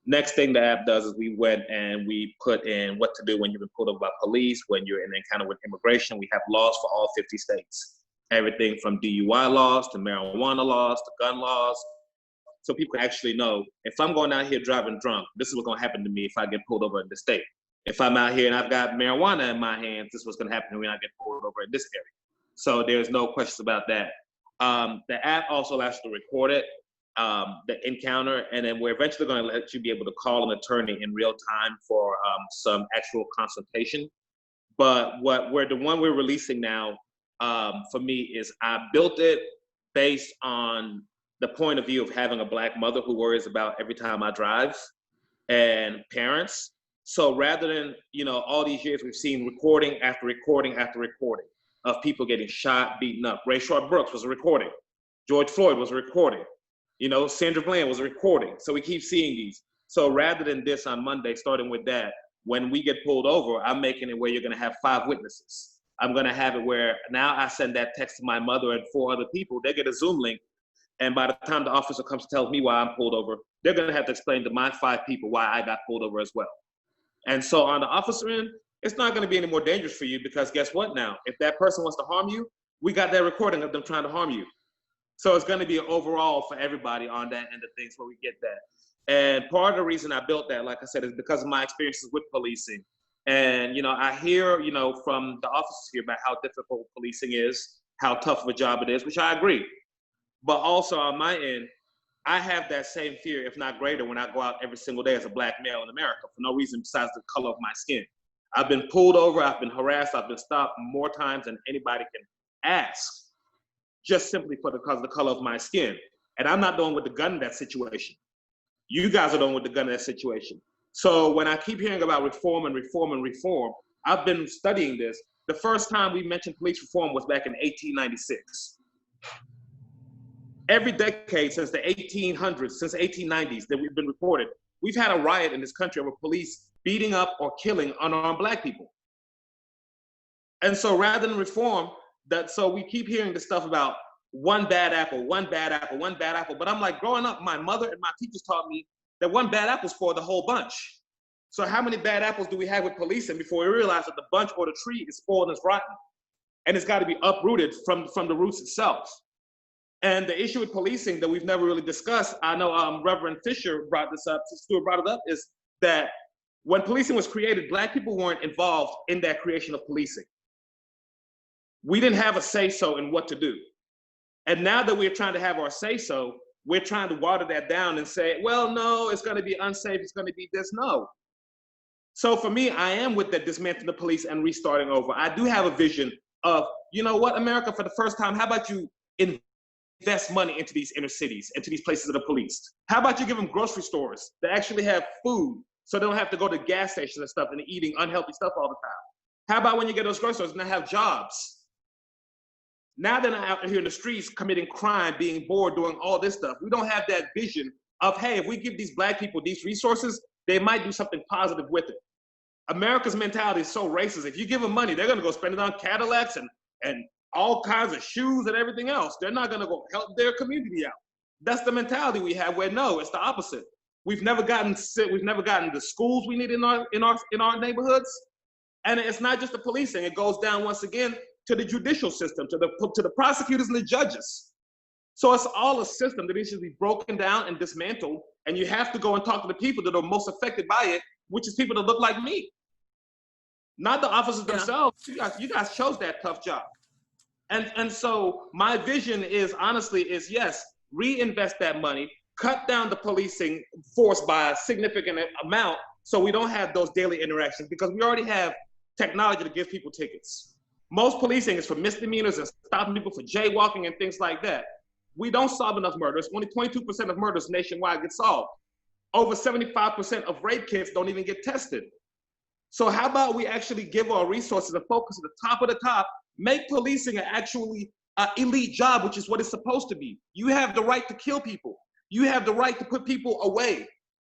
Next thing the app does is we went and we put in what to do when you've been pulled over by police, when you're in an encounter with immigration. We have laws for all 50 states. Everything from DUI laws to marijuana laws to gun laws. So people can actually know, if I'm going out here driving drunk, this is what's gonna happen to me if I get pulled over in this state. If I'm out here and I've got marijuana in my hands, this is what's gonna happen to me when I get pulled over in this area. So there's no questions about that. The app also allows you to record it, the encounter, and then we're eventually going to let you be able to call an attorney in real time for some actual consultation. But the one we're releasing now, for me, is I built it based on the point of view of having a Black mother who worries about every time I drive, and parents. So rather than, all these years we've seen recording after recording after recording of people getting shot, beaten up. Rayshard Brooks was a recording. George Floyd was a recording. Sandra Bland was a recording. So we keep seeing these. So rather than this on Monday, starting with that, when we get pulled over, I'm making it where you're gonna have 5 witnesses. I'm gonna have it where now I send that text to my mother and 4 other people, they get a Zoom link. And by the time the officer comes to tell me why I'm pulled over, they're gonna have to explain to my 5 people why I got pulled over as well. And so on the officer end, it's not going to be any more dangerous for you because guess what now? If that person wants to harm you, we got that recording of them trying to harm you. So it's going to be an overall for everybody on that end of things where we get that. And part of the reason I built that, like I said, is because of my experiences with policing. And, I hear, from the officers here about how difficult policing is, how tough of a job it is, which I agree. But also on my end, I have that same fear, if not greater, when I go out every single day as a Black male in America for no reason besides the color of my skin. I've been pulled over, I've been harassed, I've been stopped more times than anybody can ask, just simply because of the color of my skin. And I'm not the one with the gun in that situation. You guys are the one with the gun in that situation. So when I keep hearing about reform and reform and reform, I've been studying this. The first time we mentioned police reform was back in 1896. Every decade since the 1800s, since the 1890s that we've been reported, we've had a riot in this country over police beating up or killing unarmed Black people. And so rather than reform, so we keep hearing this stuff about one bad apple, one bad apple, one bad apple. But I'm like, growing up, my mother and my teachers taught me that one bad apple is for the whole bunch. So how many bad apples do we have with policing before we realize that the bunch or the tree is spoiled and it's rotten? And it's got to be uprooted from the roots itself. And the issue with policing that we've never really discussed, I know Reverend Fisher brought this up, Stuart brought it up, is that when policing was created, Black people weren't involved in that creation of policing. We didn't have a say-so in what to do. And now that we're trying to have our say-so, we're trying to water that down and say, well, no, it's going to be unsafe, it's going to be this. No. So for me, I am with that dismantling the police and restarting over. I do have a vision of, you know what, America, for the first time, how about you invest money into these inner cities, into these places that are policed? How about you give them grocery stores that actually have food so they don't have to go to gas stations and stuff and eating unhealthy stuff all the time? How about when you get those grocery stores and they have jobs? Now they're not out here in the streets committing crime, being bored, doing all this stuff. We don't have that vision of, hey, if we give these Black people these resources, they might do something positive with it. America's mentality is so racist. If you give them money, they're going to go spend it on Cadillacs and all kinds of shoes and everything else. They're not going to go help their community out. That's the mentality we have. Where no, it's the opposite. We've never gotten the schools we need in our neighborhoods, and it's not just the policing. It goes down once again to the judicial system, to the prosecutors and the judges. So it's all a system that needs to be broken down and dismantled. And you have to go and talk to the people that are most affected by it, which is people that look like me, not the officers themselves. You guys chose that tough job. And so my vision is, honestly, yes, reinvest that money, cut down the policing force by a significant amount so we don't have those daily interactions, because we already have technology that gives people tickets. Most policing is for misdemeanors and stopping people for jaywalking and things like that. We don't solve enough murders. Only 22% of murders nationwide get solved. Over 75% of rape kits don't even get tested. So how about we actually give our resources and focus at the top of the top, make policing an actually elite job, which is what it's supposed to be. You have the right to kill people. You have the right to put people away.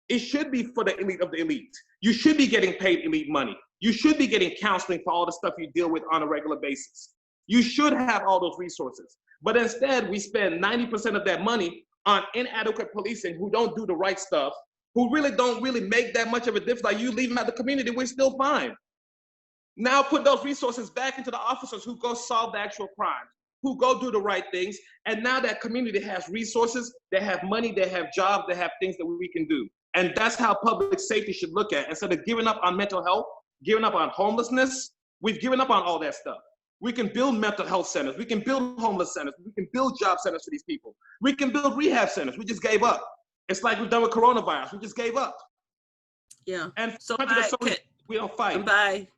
It should be for the elite of the elite. You should be getting paid elite money. You should be getting counseling for all the stuff you deal with on a regular basis. You should have all those resources. But instead, we spend 90% of that money on inadequate policing who don't do the right stuff, who really don't make that much of a difference. Like, you leave them out the community, we're still fine. Now put those resources back into the officers who go solve the actual crimes, who go do the right things. And now that community has resources, they have money, they have jobs, they have things that we can do. And that's how public safety should look at. Instead of giving up on mental health, giving up on homelessness, we've given up on all that stuff. We can build mental health centers. We can build homeless centers. We can build job centers for these people. We can build rehab centers. We just gave up. It's like we've done with coronavirus. We just gave up. Yeah. And so we don't fight.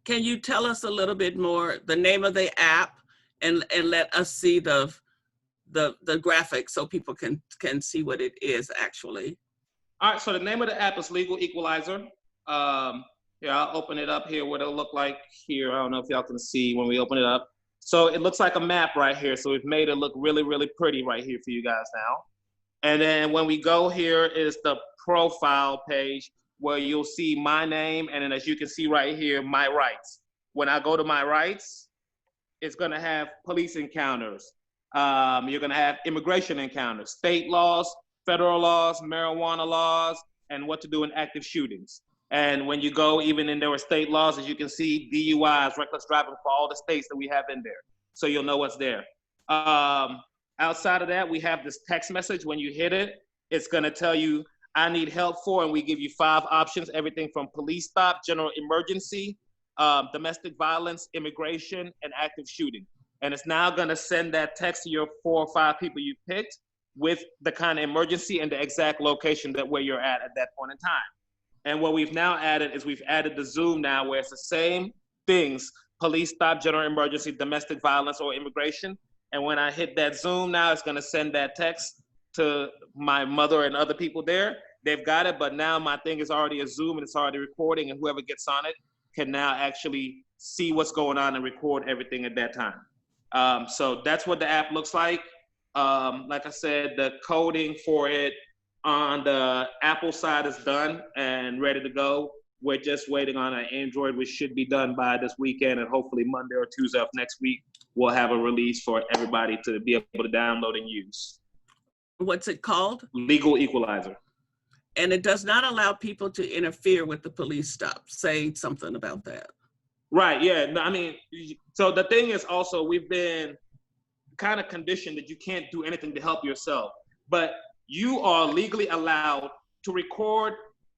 Can you tell us a little bit more, the name of the app, and let us see the graphic so people can see what it is actually? All right, so the name of the app is Legal Equalizer. Yeah, I'll open it up here, what it'll look like here. I don't know if y'all can see when we open it up. So it looks like a map right here. So we've made it look really, really pretty right here for you guys now. And then when we go here is the profile page where you'll see my name. And then as you can see right here, my rights. When I go to my rights, it's gonna have police encounters. You're gonna have immigration encounters, state laws, federal laws, marijuana laws, and what to do in active shootings. And when you go, even in there were state laws, as you can see, DUIs, reckless driving for all the states that we have in there. So you'll know what's there. Outside of that, we have this text message. When you hit it, it's gonna tell you, I need help for, and we give you 5 options, everything from police stop, general emergency, domestic violence, immigration, and active shooting. And it's now gonna send that text to your 4 or 5 people you picked with the kind of emergency and the exact location that where you're at that point in time. And what we've now added is we've added the Zoom now, where it's the same things, police stop, general emergency, domestic violence, or immigration. And when I hit that Zoom now, it's gonna send that text to my mother and other people there. They've got it, but now my thing is already a Zoom and it's already recording, and whoever gets on it can now actually see what's going on and record everything at that time. So that's what the app looks like. Like I said, the coding for it on the Apple side is done and ready to go. We're just waiting on an Android, which should be done by this weekend, and hopefully Monday or Tuesday of next week, we'll have a release for everybody to be able to download and use. What's it called? Legal Equalizer. And it does not allow people to interfere with the police stop. Say something about that. Right, yeah. No, I mean, so the thing is also, we've been kind of conditioned that you can't do anything to help yourself, but you are legally allowed to record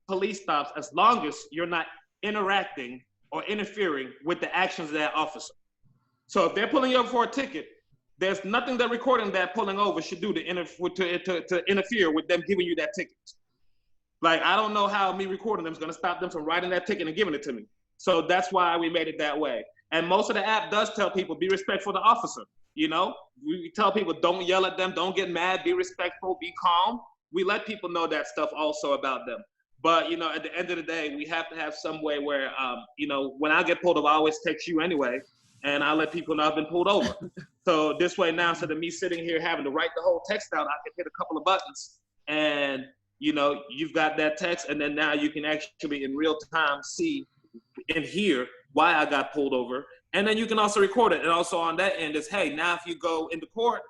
police stops as long as you're not interacting or interfering with the actions of that officer. So if they're pulling you over for a ticket, there's nothing that recording that pulling over should do to interfere with them giving you that ticket. Like, I don't know how me recording them is gonna stop them from writing that ticket and giving it to me. So that's why we made it that way. And most of the app does tell people, be respectful of the officer. You know, we tell people, don't yell at them, don't get mad, be respectful, be calm. We let people know that stuff also about them. But, you know, at the end of the day, we have to have some way where, you know, when I get pulled over, I always text you anyway, and I let people know I've been pulled over. So this way now, instead of me sitting here having to write the whole text out, I can hit a couple of buttons, and, you know, you've got that text, and then now you can actually in real time see and hear why I got pulled over. And then you can also record it. And also on that end is, hey, now if you go into court,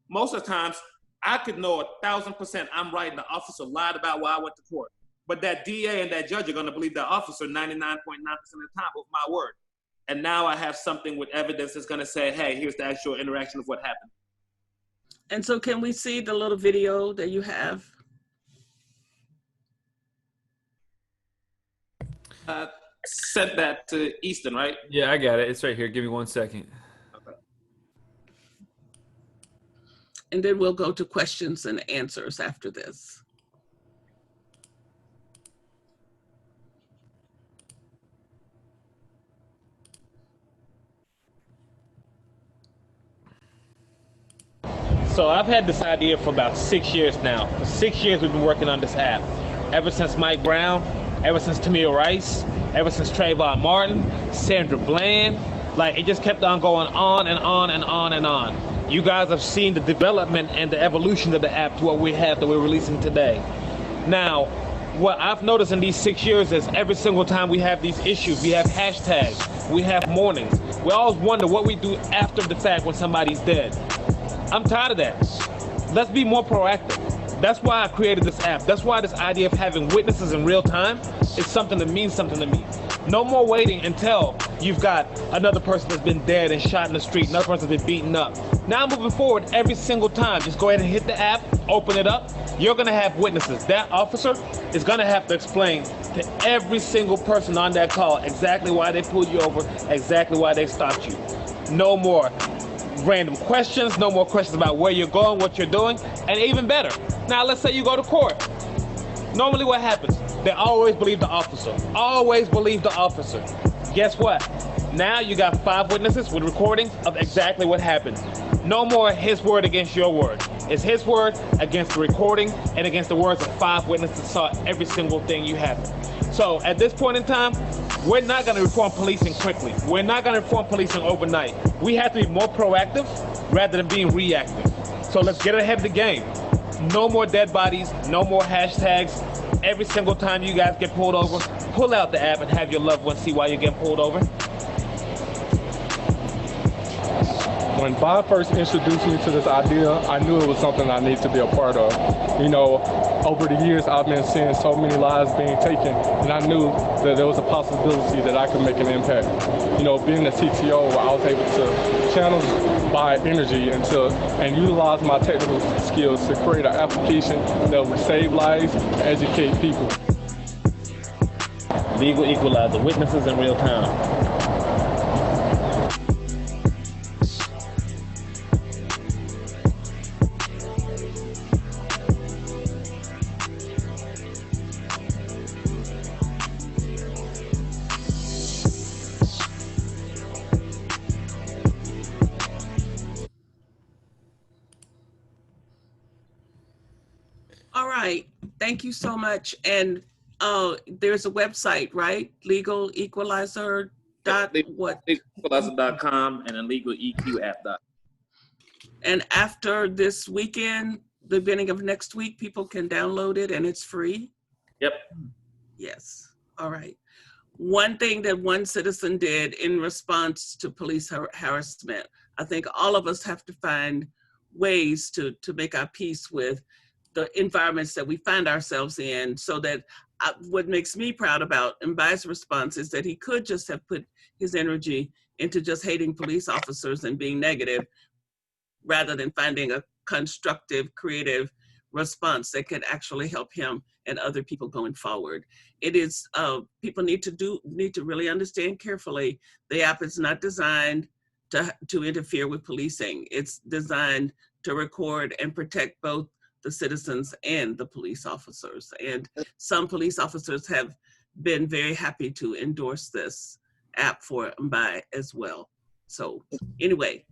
most of the times I could know 1,000% I'm right and the officer lied about why I went to court. But that DA and that judge are gonna believe that officer 99.9% of the time with my word. And now I have something with evidence that's gonna say, hey, here's the actual interaction of what happened. And so can we see the little video that you have? Sent that to Easton, right? Yeah, I got it. It's right here. Give me 1 second. Okay. And then we'll go to questions and answers after this. So I've had this idea for about 6 years now. For 6 years we've been working on this app. Ever since Mike Brown, ever since Tamir Rice, ever since Trayvon Martin, Sandra Bland, like it just kept on going on and on and on and on. You guys have seen the development and the evolution of the app to what we have that we're releasing today. Now, what I've noticed in these 6 years is every single time we have these issues, we have hashtags, we have mournings. We always wonder what we do after the fact when somebody's dead. I'm tired of that. Let's be more proactive. That's why I created this app. That's why this idea of having witnesses in real time is something that means something to me. No more waiting until you've got another person that's been dead and shot in the street, another person that's been beaten up. Now moving forward, every single time, just go ahead and hit the app, open it up. You're gonna have witnesses. That officer is gonna have to explain to every single person on that call exactly why they pulled you over, exactly why they stopped you. No more random questions, no more questions about where you're going, what you're doing, and even better. Now let's say you go to court. Normally what happens? They always believe the officer. Always believe the officer. Guess what? Now you got 5 witnesses with recordings of exactly what happened. No more his word against your word. It's his word against the recording and against the words of 5 witnesses saw every single thing you happened. So at this point in time, we're not going to reform policing quickly. We're not going to reform policing overnight. We have to be more proactive rather than being reactive. So let's get ahead of the game. No more dead bodies, no more hashtags. Every single time you guys get pulled over, pull out the app and have your loved ones see why you're getting pulled over. When Bob first introduced me to this idea, I knew it was something I needed to be a part of. You know, over the years, I've been seeing so many lives being taken, and I knew that there was a possibility that I could make an impact. You know, being a CTO, I was able to channel my energy and utilize my technical skills to create an application that would save lives and educate people. Legal equalizer, witnesses in real time. All right, thank you so much. And there's a website, right? Legal Equalizer dot what? Legalequalizer.com and then legaleqapp.com. And after this weekend, the beginning of next week, people can download it and it's free? Yep. Yes, all right. One thing that one citizen did in response to police harassment, I think all of us have to find ways to make our peace with the environments that we find ourselves in, so that what makes me proud about Mbai's response is that he could just have put his energy into just hating police officers and being negative, rather than finding a constructive, creative response that could actually help him and other people going forward. It is, people need to really understand carefully, the app is not designed to interfere with policing. It's designed to record and protect both the citizens and the police officers. And some police officers have been very happy to endorse this app for Mbai as well. So anyway.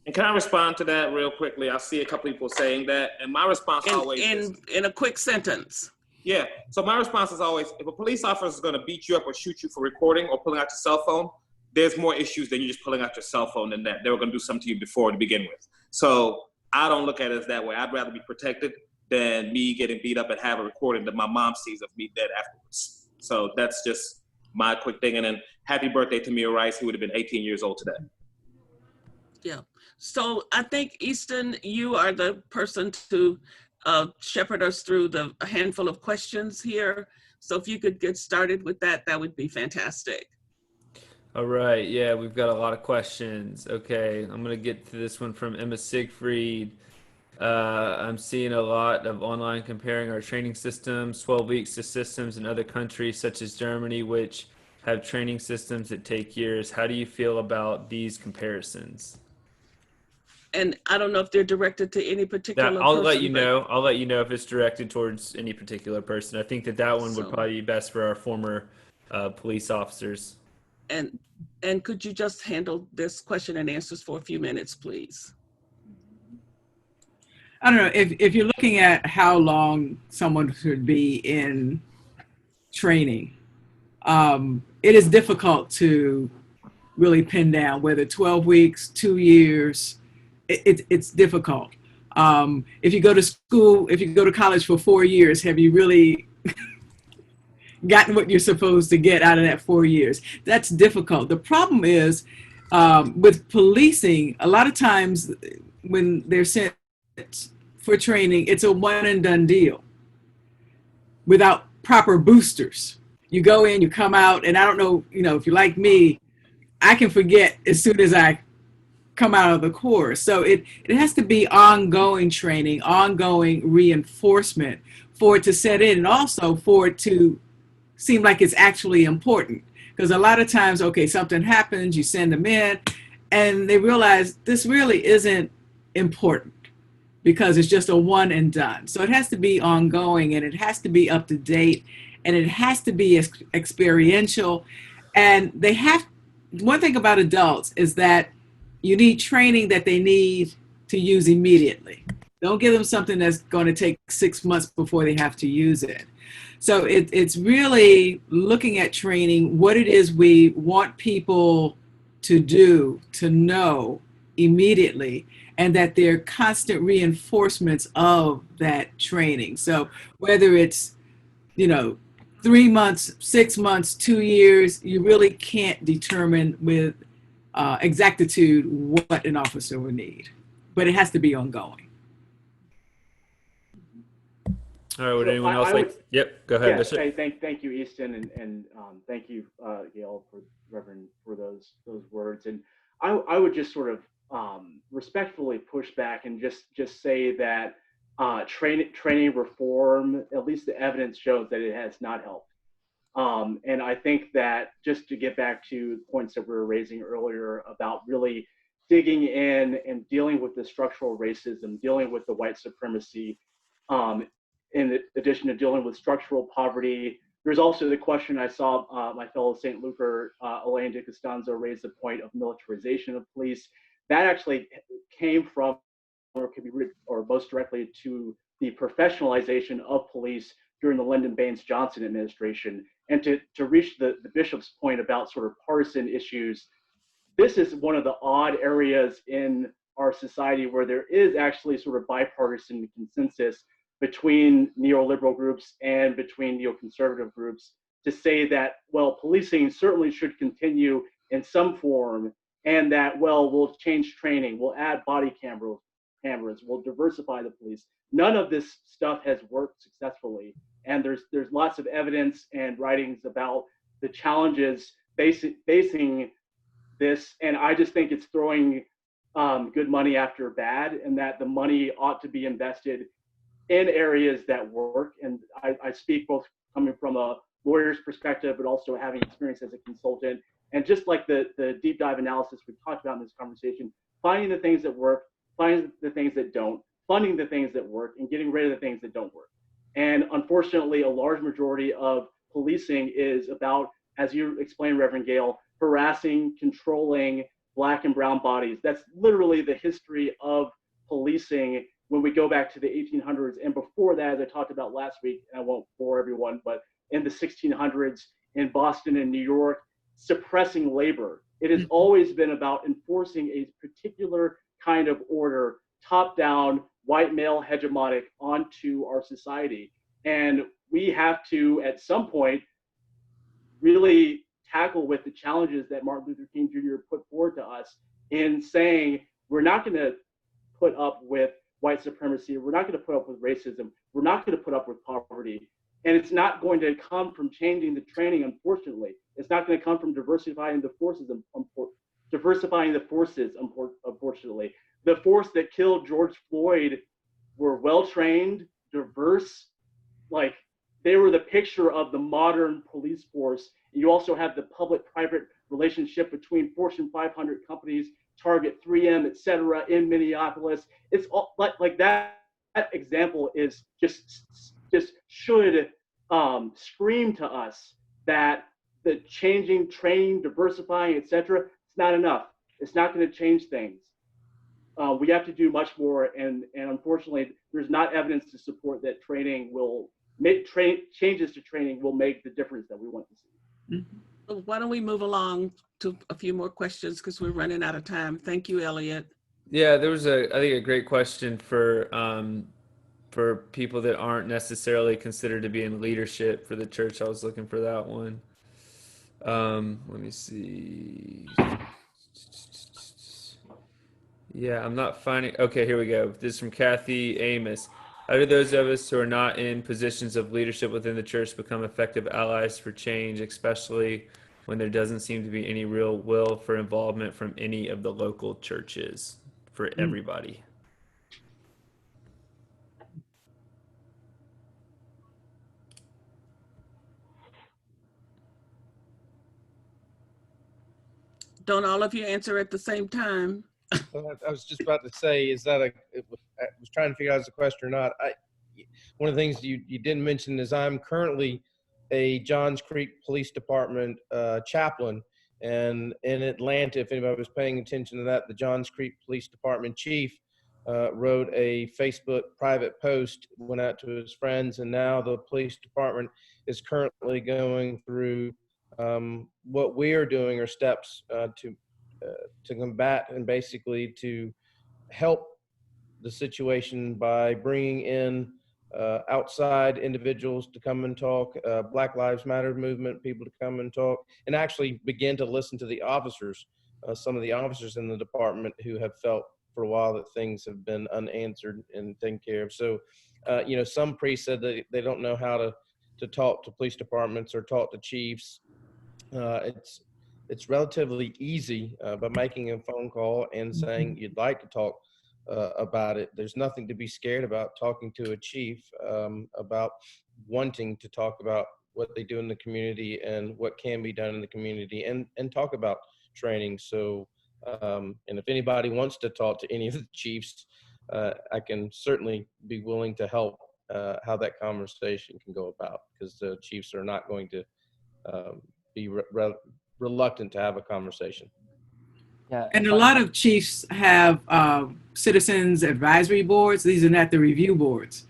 And can I respond to that real quickly? I see a couple people saying that, and my response always is, in a quick sentence. Yeah, so my response is always, if a police officer is gonna beat you up or shoot you for recording or pulling out your cell phone, there's more issues than you just pulling out your cell phone than that. They were gonna do something to you before to begin with. So I don't look at it as that way. I'd rather be protected than me getting beat up and have a recording that my mom sees of me dead afterwards. So that's just my quick thing. And then happy birthday to Mia Rice, who would have been 18 years old today. Yeah, so I think Easton, you are the person to shepherd us through a handful of questions here. So if you could get started with that, that would be fantastic. All right, yeah, we've got a lot of questions. Okay, I'm gonna get to this one from Emma Siegfried. I'm seeing a lot of online comparing our training systems, 12 weeks, to systems in other countries such as Germany, which have training systems that take years. How do you feel about these comparisons? And I don't know if they're directed to any particular person. I'll let you know. I'll let you know if it's directed towards any particular person. I think that one would probably be best for our former police officers. And could you just handle this question and answers for a few minutes, please? I don't know, if you're looking at how long someone should be in training, it is difficult to really pin down whether 12 weeks, 2 years, it's difficult. If you go to school, if you go to college for 4 years, have you really gotten what you're supposed to get out of that 4 years? That's difficult. The problem is with policing, a lot of times when they're sent for training, it's a one and done deal without proper boosters. You go in, you come out, and I don't know, if you're like me, I can forget as soon as I come out of the course. So it has to be ongoing training, ongoing reinforcement for it to set in, and also for it to seem like it's actually important. Because a lot of times, okay, something happens, you send them in, and they realize this really isn't important because it's just a one and done. So it has to be ongoing, and it has to be up to date, and it has to be experiential. And one thing about adults is that you need training that they need to use immediately. Don't give them something that's going to take 6 months before they have to use it. So it's really looking at training, what it is we want people to do, to know immediately, and that they're constant reinforcements of that training. So whether it's, 3 months, 6 months, 2 years, you really can't determine with exactitude what an officer would need. But it has to be ongoing. All right, would So anyone else I like? would, Yep, go ahead, yeah, Bishop. thank you, Easton, and thank you, Gail, for Reverend, for those words. And I would just sort of respectfully push back and just say that training reform, at least the evidence shows that it has not helped. And I think that, just to get back to points that we were raising earlier about really digging in and dealing with the structural racism, dealing with the white supremacy, um, in addition to dealing with structural poverty. There's also the question I saw my fellow St. Luker, Elaine DiCostanzo, raise the point of militarization of police. That actually came from, or could be, or most directly to, the professionalization of police during the Lyndon Baines Johnson administration. And to reach the bishop's point about sort of partisan issues, this is one of the odd areas in our society where there is actually sort of bipartisan consensus between neoliberal groups and between neoconservative groups to say that, well, policing certainly should continue in some form, and that, well, we'll change training, we'll add body cameras, we'll diversify the police. None of this stuff has worked successfully. And there's lots of evidence and writings about the challenges facing this. And I just think it's throwing good money after bad, and that the money ought to be invested in areas that work. And I speak both coming from a lawyer's perspective, but also having experience as a consultant. And just like the deep dive analysis we talked about in this conversation, finding the things that work, finding the things that don't, funding the things that work, and getting rid of the things that don't work. And unfortunately, a large majority of policing is about, as you explained, Reverend Gale, harassing, controlling Black and brown bodies. That's literally the history of policing when we go back to the 1800s. And before that, as I talked about last week, and I won't bore everyone, but in the 1600s in Boston and New York, suppressing labor. It has always been about enforcing a particular kind of order, top down, white male hegemonic, onto our society. And we have to, at some point, really tackle with the challenges that Martin Luther King Jr. put forward to us in saying, we're not going to put up with white supremacy, we're not going to put up with racism, we're not going to put up with poverty. And it's not going to come from changing the training, unfortunately. It's not going to come from diversifying the forces, unfortunately. The force that killed George Floyd were well-trained, diverse, like they were the picture of the modern police force. You also have the public-private relationship between Fortune 500 companies, Target, 3M, et cetera, in Minneapolis. It's all like that. That example is just should scream to us that the changing, training, diversifying, et cetera, it's not enough. It's not going to change things. We have to do much more, and unfortunately, there's not evidence to support that training will make changes to training will make the difference that we want to see. Mm-hmm. Why don't we move along to a few more questions, because we're running out of time. Thank you, Elliot. Yeah, there was I think a great question for people that aren't necessarily considered to be in leadership for the church. I was looking for that one. Let me see. Yeah, I'm not finding. Okay, here we go. This is from Kathy Amos. How do those of us who are not in positions of leadership within the church become effective allies for change, especially when there doesn't seem to be any real will for involvement from any of the local churches for everybody? Don't all of you answer at the same time? Well, I was just about to say, is that I was trying to figure out if it's a question or not. One of the things you didn't mention is I'm currently a Johns Creek Police Department chaplain. And in Atlanta, if anybody was paying attention to that, the Johns Creek Police Department chief wrote a Facebook private post, went out to his friends, and now the police department is currently going through what we are doing, or steps to combat and basically to help the situation by bringing in outside individuals to come and talk, Black Lives Matter movement people to come and talk, and actually begin to listen to the officers some of the officers in the department who have felt for a while that things have been unanswered and taken care of. So, some priests said that they don't know how to talk to police departments or talk to chiefs. It's relatively easy by making a phone call and saying you'd like to talk about it. There's nothing to be scared about talking to a chief about wanting to talk about what they do in the community and what can be done in the community, and talk about training. So, and if anybody wants to talk to any of the chiefs, I can certainly be willing to help how that conversation can go about, because the chiefs are not going to be reluctant to have a conversation. Yeah, And a lot of chiefs have citizens advisory boards. These are not the review boards,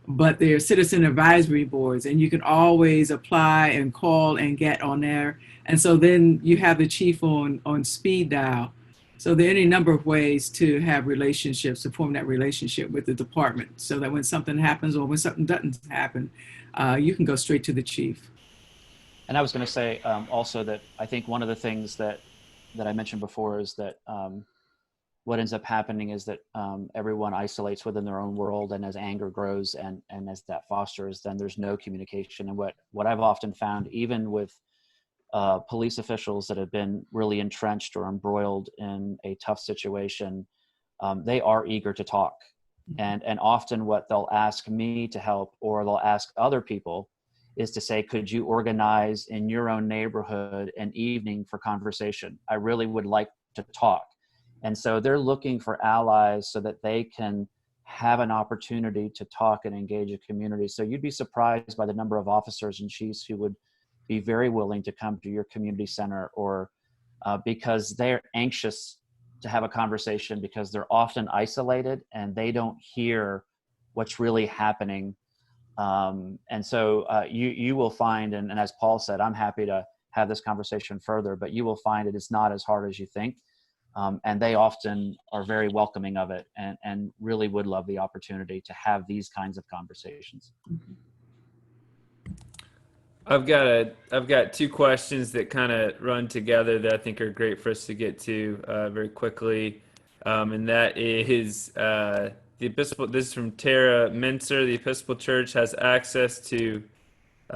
but they're citizen advisory boards, and you can always apply and call and get on there. And so then you have the chief on speed dial. So there are any number of ways to have relationships, to form that relationship with the department, so that when something happens or when something doesn't happen, you can go straight to the chief. And I was going to say also that I think one of the things that I mentioned before is that what ends up happening is that everyone isolates within their own world, and as anger grows and as that fosters, then there's no communication. And what I've often found, even with police officials that have been really entrenched or embroiled in a tough situation, they are eager to talk. And often what they'll ask me to help, or they'll ask other people, is to say, could you organize in your own neighborhood an evening for conversation? I really would like to talk. And so they're looking for allies so that they can have an opportunity to talk and engage a community. So you'd be surprised by the number of officers and chiefs who would be very willing to come to your community center, or because they're anxious to have a conversation, because they're often isolated and they don't hear what's really happening. And so you will find, and as Paul said, I'm happy to have this conversation further, but you will find it is not as hard as you think. And they often are very welcoming of it, and really would love the opportunity to have these kinds of conversations. I've got two questions that kind of run together that I think are great for us to get to very quickly. And that is the Episcopal, this is from Tara Mincer. The Episcopal Church has access to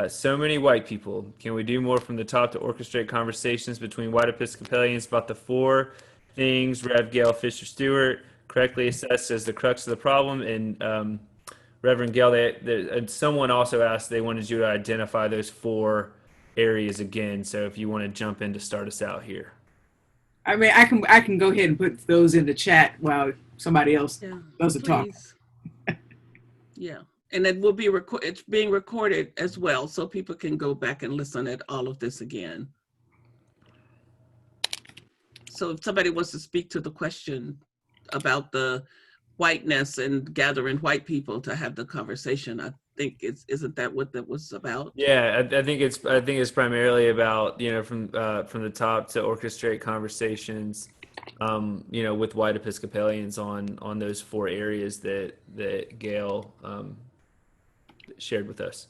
so many white people. Can we do more from the top to orchestrate conversations between white Episcopalians about the four things Rev. Gail Fisher Stewart correctly assessed as the crux of the problem? And Reverend Gail, and someone also asked, they wanted you to identify those four areas again. So if you want to jump in to start us out here. I mean, I can go ahead and put those in the chat while somebody else does the talk. Yeah, and it will be it's being recorded as well, so people can go back and listen at all of this again. So if somebody wants to speak to the question about the whiteness and gathering white people to have the conversation, I think isn't that what that was about? Yeah, I think it's primarily about, from the top to orchestrate conversations, with white Episcopalians on those four areas that Gail shared with us.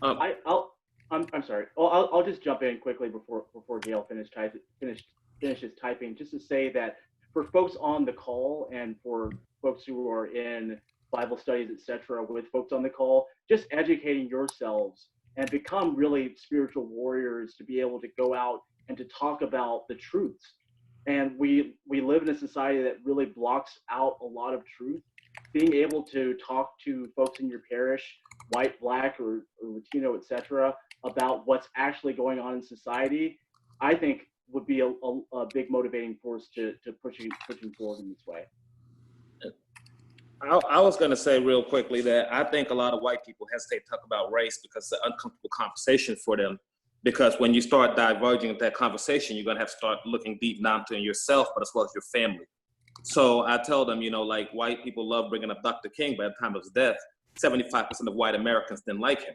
I'm sorry. Well, I'll just jump in quickly before Gail finishes typing, just to say that for folks on the call and for folks who are in Bible studies, etc., with folks on the call, just educating yourselves and become really spiritual warriors to be able to go out and to talk about the truths. And we live in a society that really blocks out a lot of truth. Being able to talk to folks in your parish, white, black, or Latino, etc., about what's actually going on in society, I think would be a big motivating force to pushing forward in this way. I was going to say real quickly that I think a lot of white people hesitate to talk about race because it's an uncomfortable conversation for them. Because when you start diverging into that conversation, you're going to have to start looking deep not only yourself, but as well as your family. So I tell them, like white people love bringing up Dr. King, but at the time of his death, 75% of white Americans didn't like him.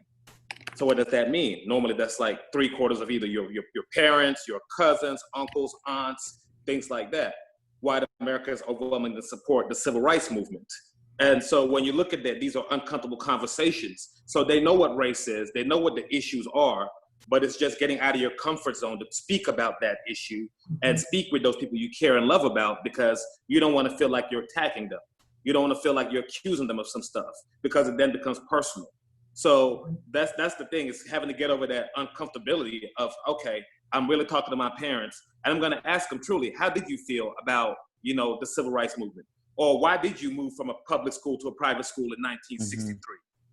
So what does that mean? Normally that's like 3/4 of either your parents, your cousins, uncles, aunts, things like that. White Americans overwhelmingly support the civil rights movement. And so when you look at that, these are uncomfortable conversations. So they know what race is, they know what the issues are, but it's just getting out of your comfort zone to speak about that issue and speak with those people you care and love about, because you don't want to feel like you're attacking them. You don't want to feel like you're accusing them of some stuff, because it then becomes personal. So that's the thing, is having to get over that uncomfortability of, okay, I'm really talking to my parents, and I'm going to ask them truly, how did you feel about, you know, the civil rights movement? Or why did you move from a public school to a private school in 1963?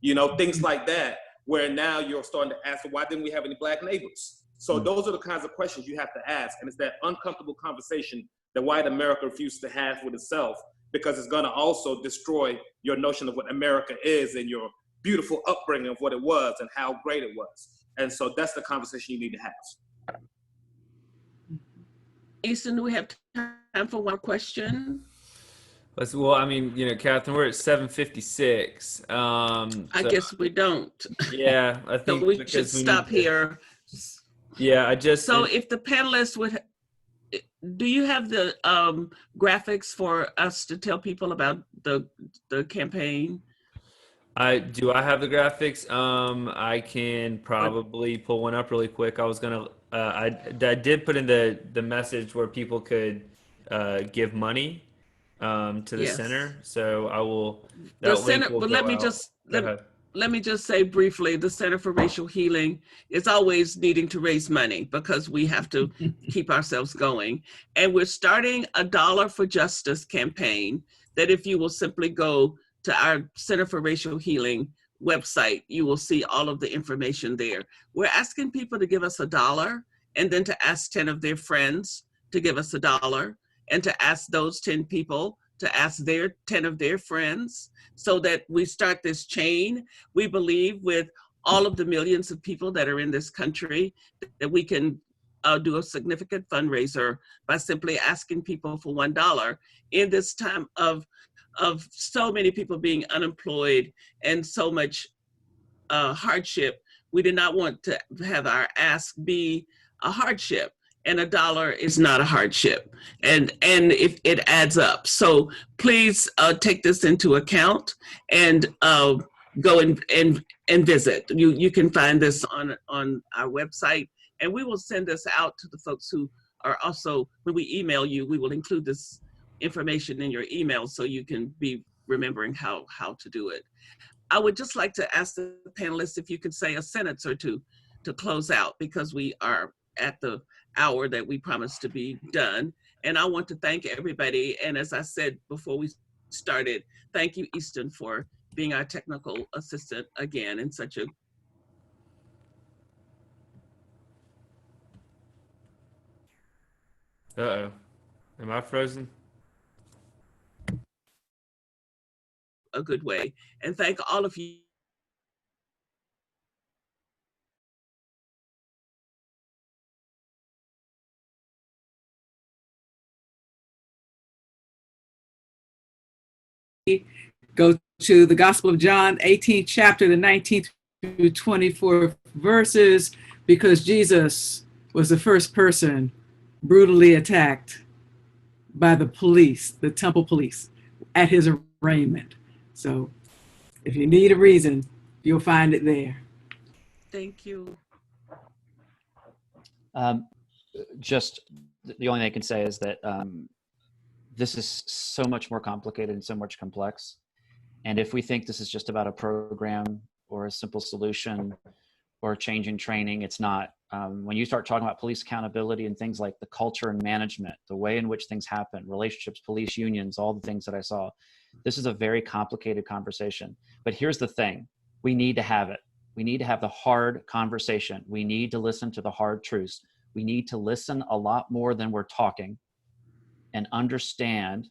You know, things like that, where now you're starting to ask, why didn't we have any Black neighbors? So those are the kinds of questions you have to ask. And it's that uncomfortable conversation that white America refuses to have with itself, because it's going to also destroy your notion of what America is and your beautiful upbringing of what it was and how great it was. And so that's the conversation you need to have. Easton, do we have time for one question? Well, I mean, you know, Catherine, we're at 7:56. I guess we don't. Yeah, I So think we should stop here. Yeah, I just. So if the panelists would, do you have the graphics for us to tell people about the campaign? I have the graphics. I can probably pull one up really quick. I was gonna. I did put in the message where people could give money to the center. So I will. The center. But let me just say briefly, the Center for Racial Healing is always needing to raise money, because we have to keep ourselves going. And we're starting a $1 for Justice campaign that, if you will simply go to our Center for Racial Healing website, you will see all of the information there. We're asking people to give us $1, and then to ask 10 of their friends to give us $1, and to ask those 10 people to ask their 10 of their friends, so that we start this chain. We believe with all of the millions of people that are in this country that we can do a significant fundraiser by simply asking people for $1 in this time of so many people being unemployed and so much hardship. We did not want to have our ask be a hardship, and $1 is not a hardship, and if it adds up. So please take this into account and go and visit. You can find this on our website, and we will send this out to the folks who are also, when we email you, we will include this information in your email so you can be remembering how to do it. I would just like to ask the panelists if you could say a sentence or two to close out, because we are at the hour that we promised to be done. And I want to thank everybody. And as I said before we started, thank you, Easton, for being our technical assistant again in such a Uh-oh. Am I frozen? good way. And thank all of you. Go to the Gospel of John, 18th chapter, the 19th through 24th verses, because Jesus was the first person brutally attacked by the police, the temple police, at his arraignment. So if you need a reason, you'll find it there. Thank you. Just the only thing I can say is that this is so much more complicated and so much complex. And if we think this is just about a program or a simple solution or changing training, it's not. When you start talking about police accountability and things like the culture and management, the way in which things happen, relationships, police unions, all the things that I saw, this is a very complicated conversation. But here's the thing, we need to have it. We need to have the hard conversation. We need to listen to the hard truths. We need to listen a lot more than we're talking and understand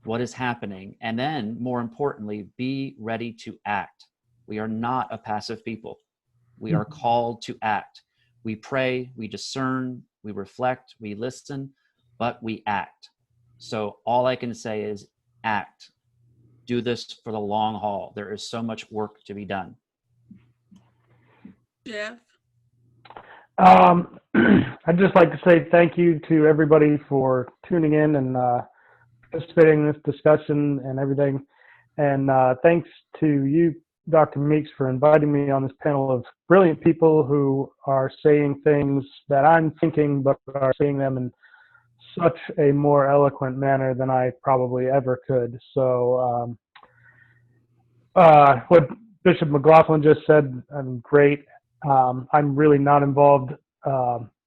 what is happening. And then more importantly, be ready to act. We are not a passive people. We are called to act. We pray, we discern, we reflect, we listen, but we act. So all I can say is act. Do this for the long haul. There is so much work to be done. Jeff? I'd just like to say thank you to everybody for tuning in and participating in this discussion and everything. And thanks to you, Dr. Meeks for inviting me on this panel of brilliant people who are saying things that I'm thinking, but are saying them in such a more eloquent manner than I probably ever could. So what Bishop McLaughlin just said, great. I'm really not involved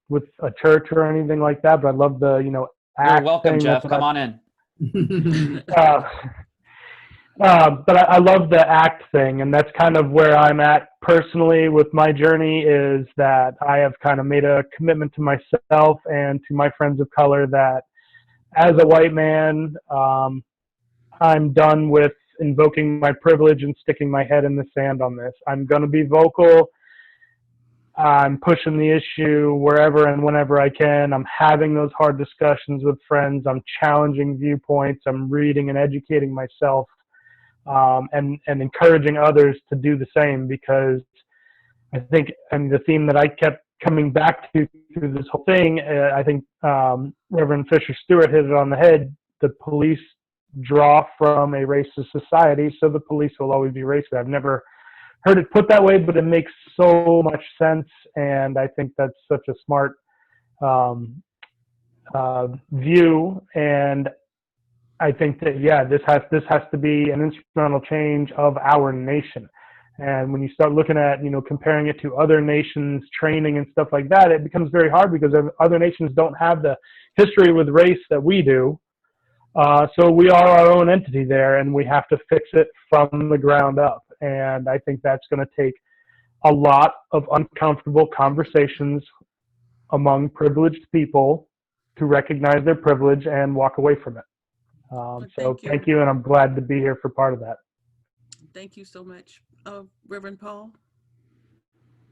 with a church or anything like that, but I love the, You're act welcome, thing. Jeff. That's Come what on in. but I love the act thing, and that's kind of where I'm at personally with my journey, is that I have kind of made a commitment to myself and to my friends of color that as a white man, I'm done with invoking my privilege and sticking my head in the sand on this. I'm going to be vocal. I'm pushing the issue wherever and whenever I can. I'm having those hard discussions with friends. I'm challenging viewpoints. I'm reading and educating myself, and encouraging others to do the same, because I think, and the theme that I kept coming back to through this whole thing, I think Reverend Fisher Stewart hit it on the head. The police draw from a racist society, so the police will always be racist. I've never heard it put that way, but it makes so much sense, and I think that's such a smart view. And I think that, yeah, this has to be an instrumental change of our nation. And when you start looking at, comparing it to other nations' training and stuff like that, it becomes very hard, because other nations don't have the history with race that we do. So we are our own entity there, and we have to fix it from the ground up. And I think that's going to take a lot of uncomfortable conversations among privileged people to recognize their privilege and walk away from it. So thank you, and I'm glad to be here for part of that. Thank you so much. Reverend Paul?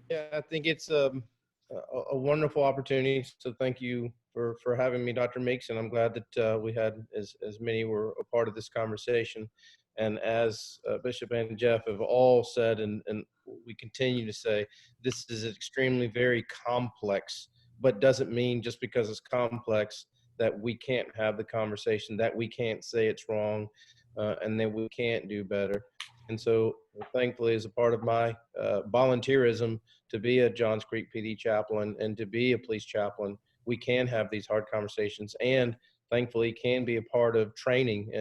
Yeah, I think it's a wonderful opportunity. So thank you for having me, Dr. Meeks, and I'm glad that we had as many were a part of this conversation. And as Bishop and Jeff have all said, and we continue to say, this is extremely very complex, but doesn't mean just because it's complex that we can't have the conversation, that we can't say it's wrong, and that we can't do better. And so thankfully, as a part of my volunteerism to be a Johns Creek PD chaplain and to be a police chaplain, we can have these hard conversations, and thankfully can be a part of training,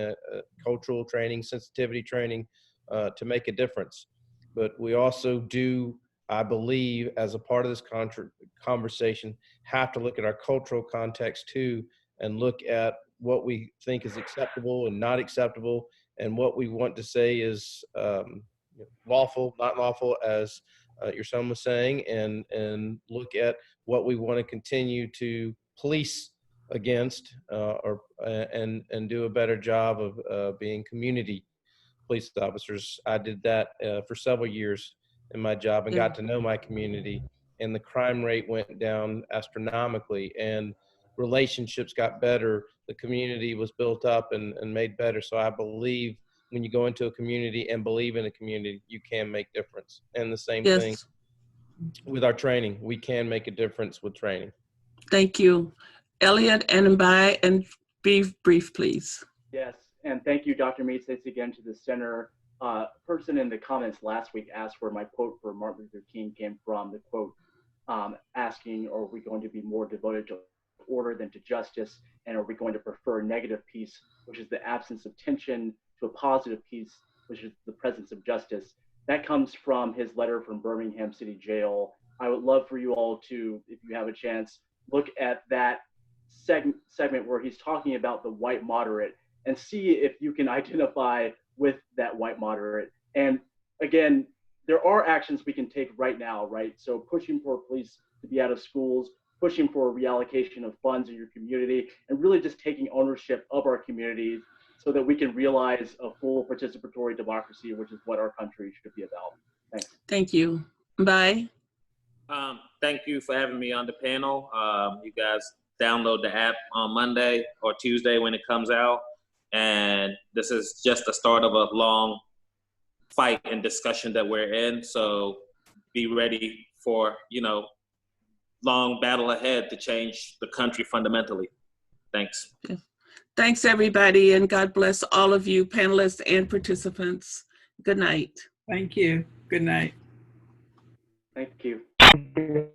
cultural training, sensitivity training, to make a difference. But we also do, I believe, as a part of this conversation, have to look at our cultural context too, and look at what we think is acceptable and not acceptable, and what we want to say is lawful, not lawful, as your son was saying, and look at what we want to continue to police against, and do a better job of being community police officers. I did that for several years in my job and got to know my community, and the crime rate went down astronomically, and relationships got better. The community was built up and made better. So I believe when you go into a community and believe in a community, you can make difference. And the same thing with our training. We can make a difference with training. Thank you. Elliot and Mbai, and be brief, please. Yes, and thank you, Dr. Meeks. Thanks again to the center. Person in the comments last week asked where my quote for Martin Luther King came from. The quote asking, are we going to be more devoted to order than to justice? And are we going to prefer negative peace, which is the absence of tension, to a positive peace, which is the presence of justice? That comes from his letter from Birmingham City Jail. I would love for you all to, if you have a chance, look at that segment where he's talking about the white moderate and see if you can identify with that white moderate. And again, there are actions we can take right now, right? So pushing for police to be out of schools, pushing for reallocation of funds in your community, and really just taking ownership of our communities so that we can realize a full participatory democracy, which is what our country should be about. Thanks. Thank you. Bye. Thank you for having me on the panel. You guys download the app on Monday or Tuesday when it comes out. And this is just the start of a long fight and discussion that we're in. So be ready for, long battle ahead to change the country fundamentally. Thanks. Yeah. Thanks, everybody, and God bless all of you, panelists and participants. Good night. Thank you. Good night. Thank you. Thank you.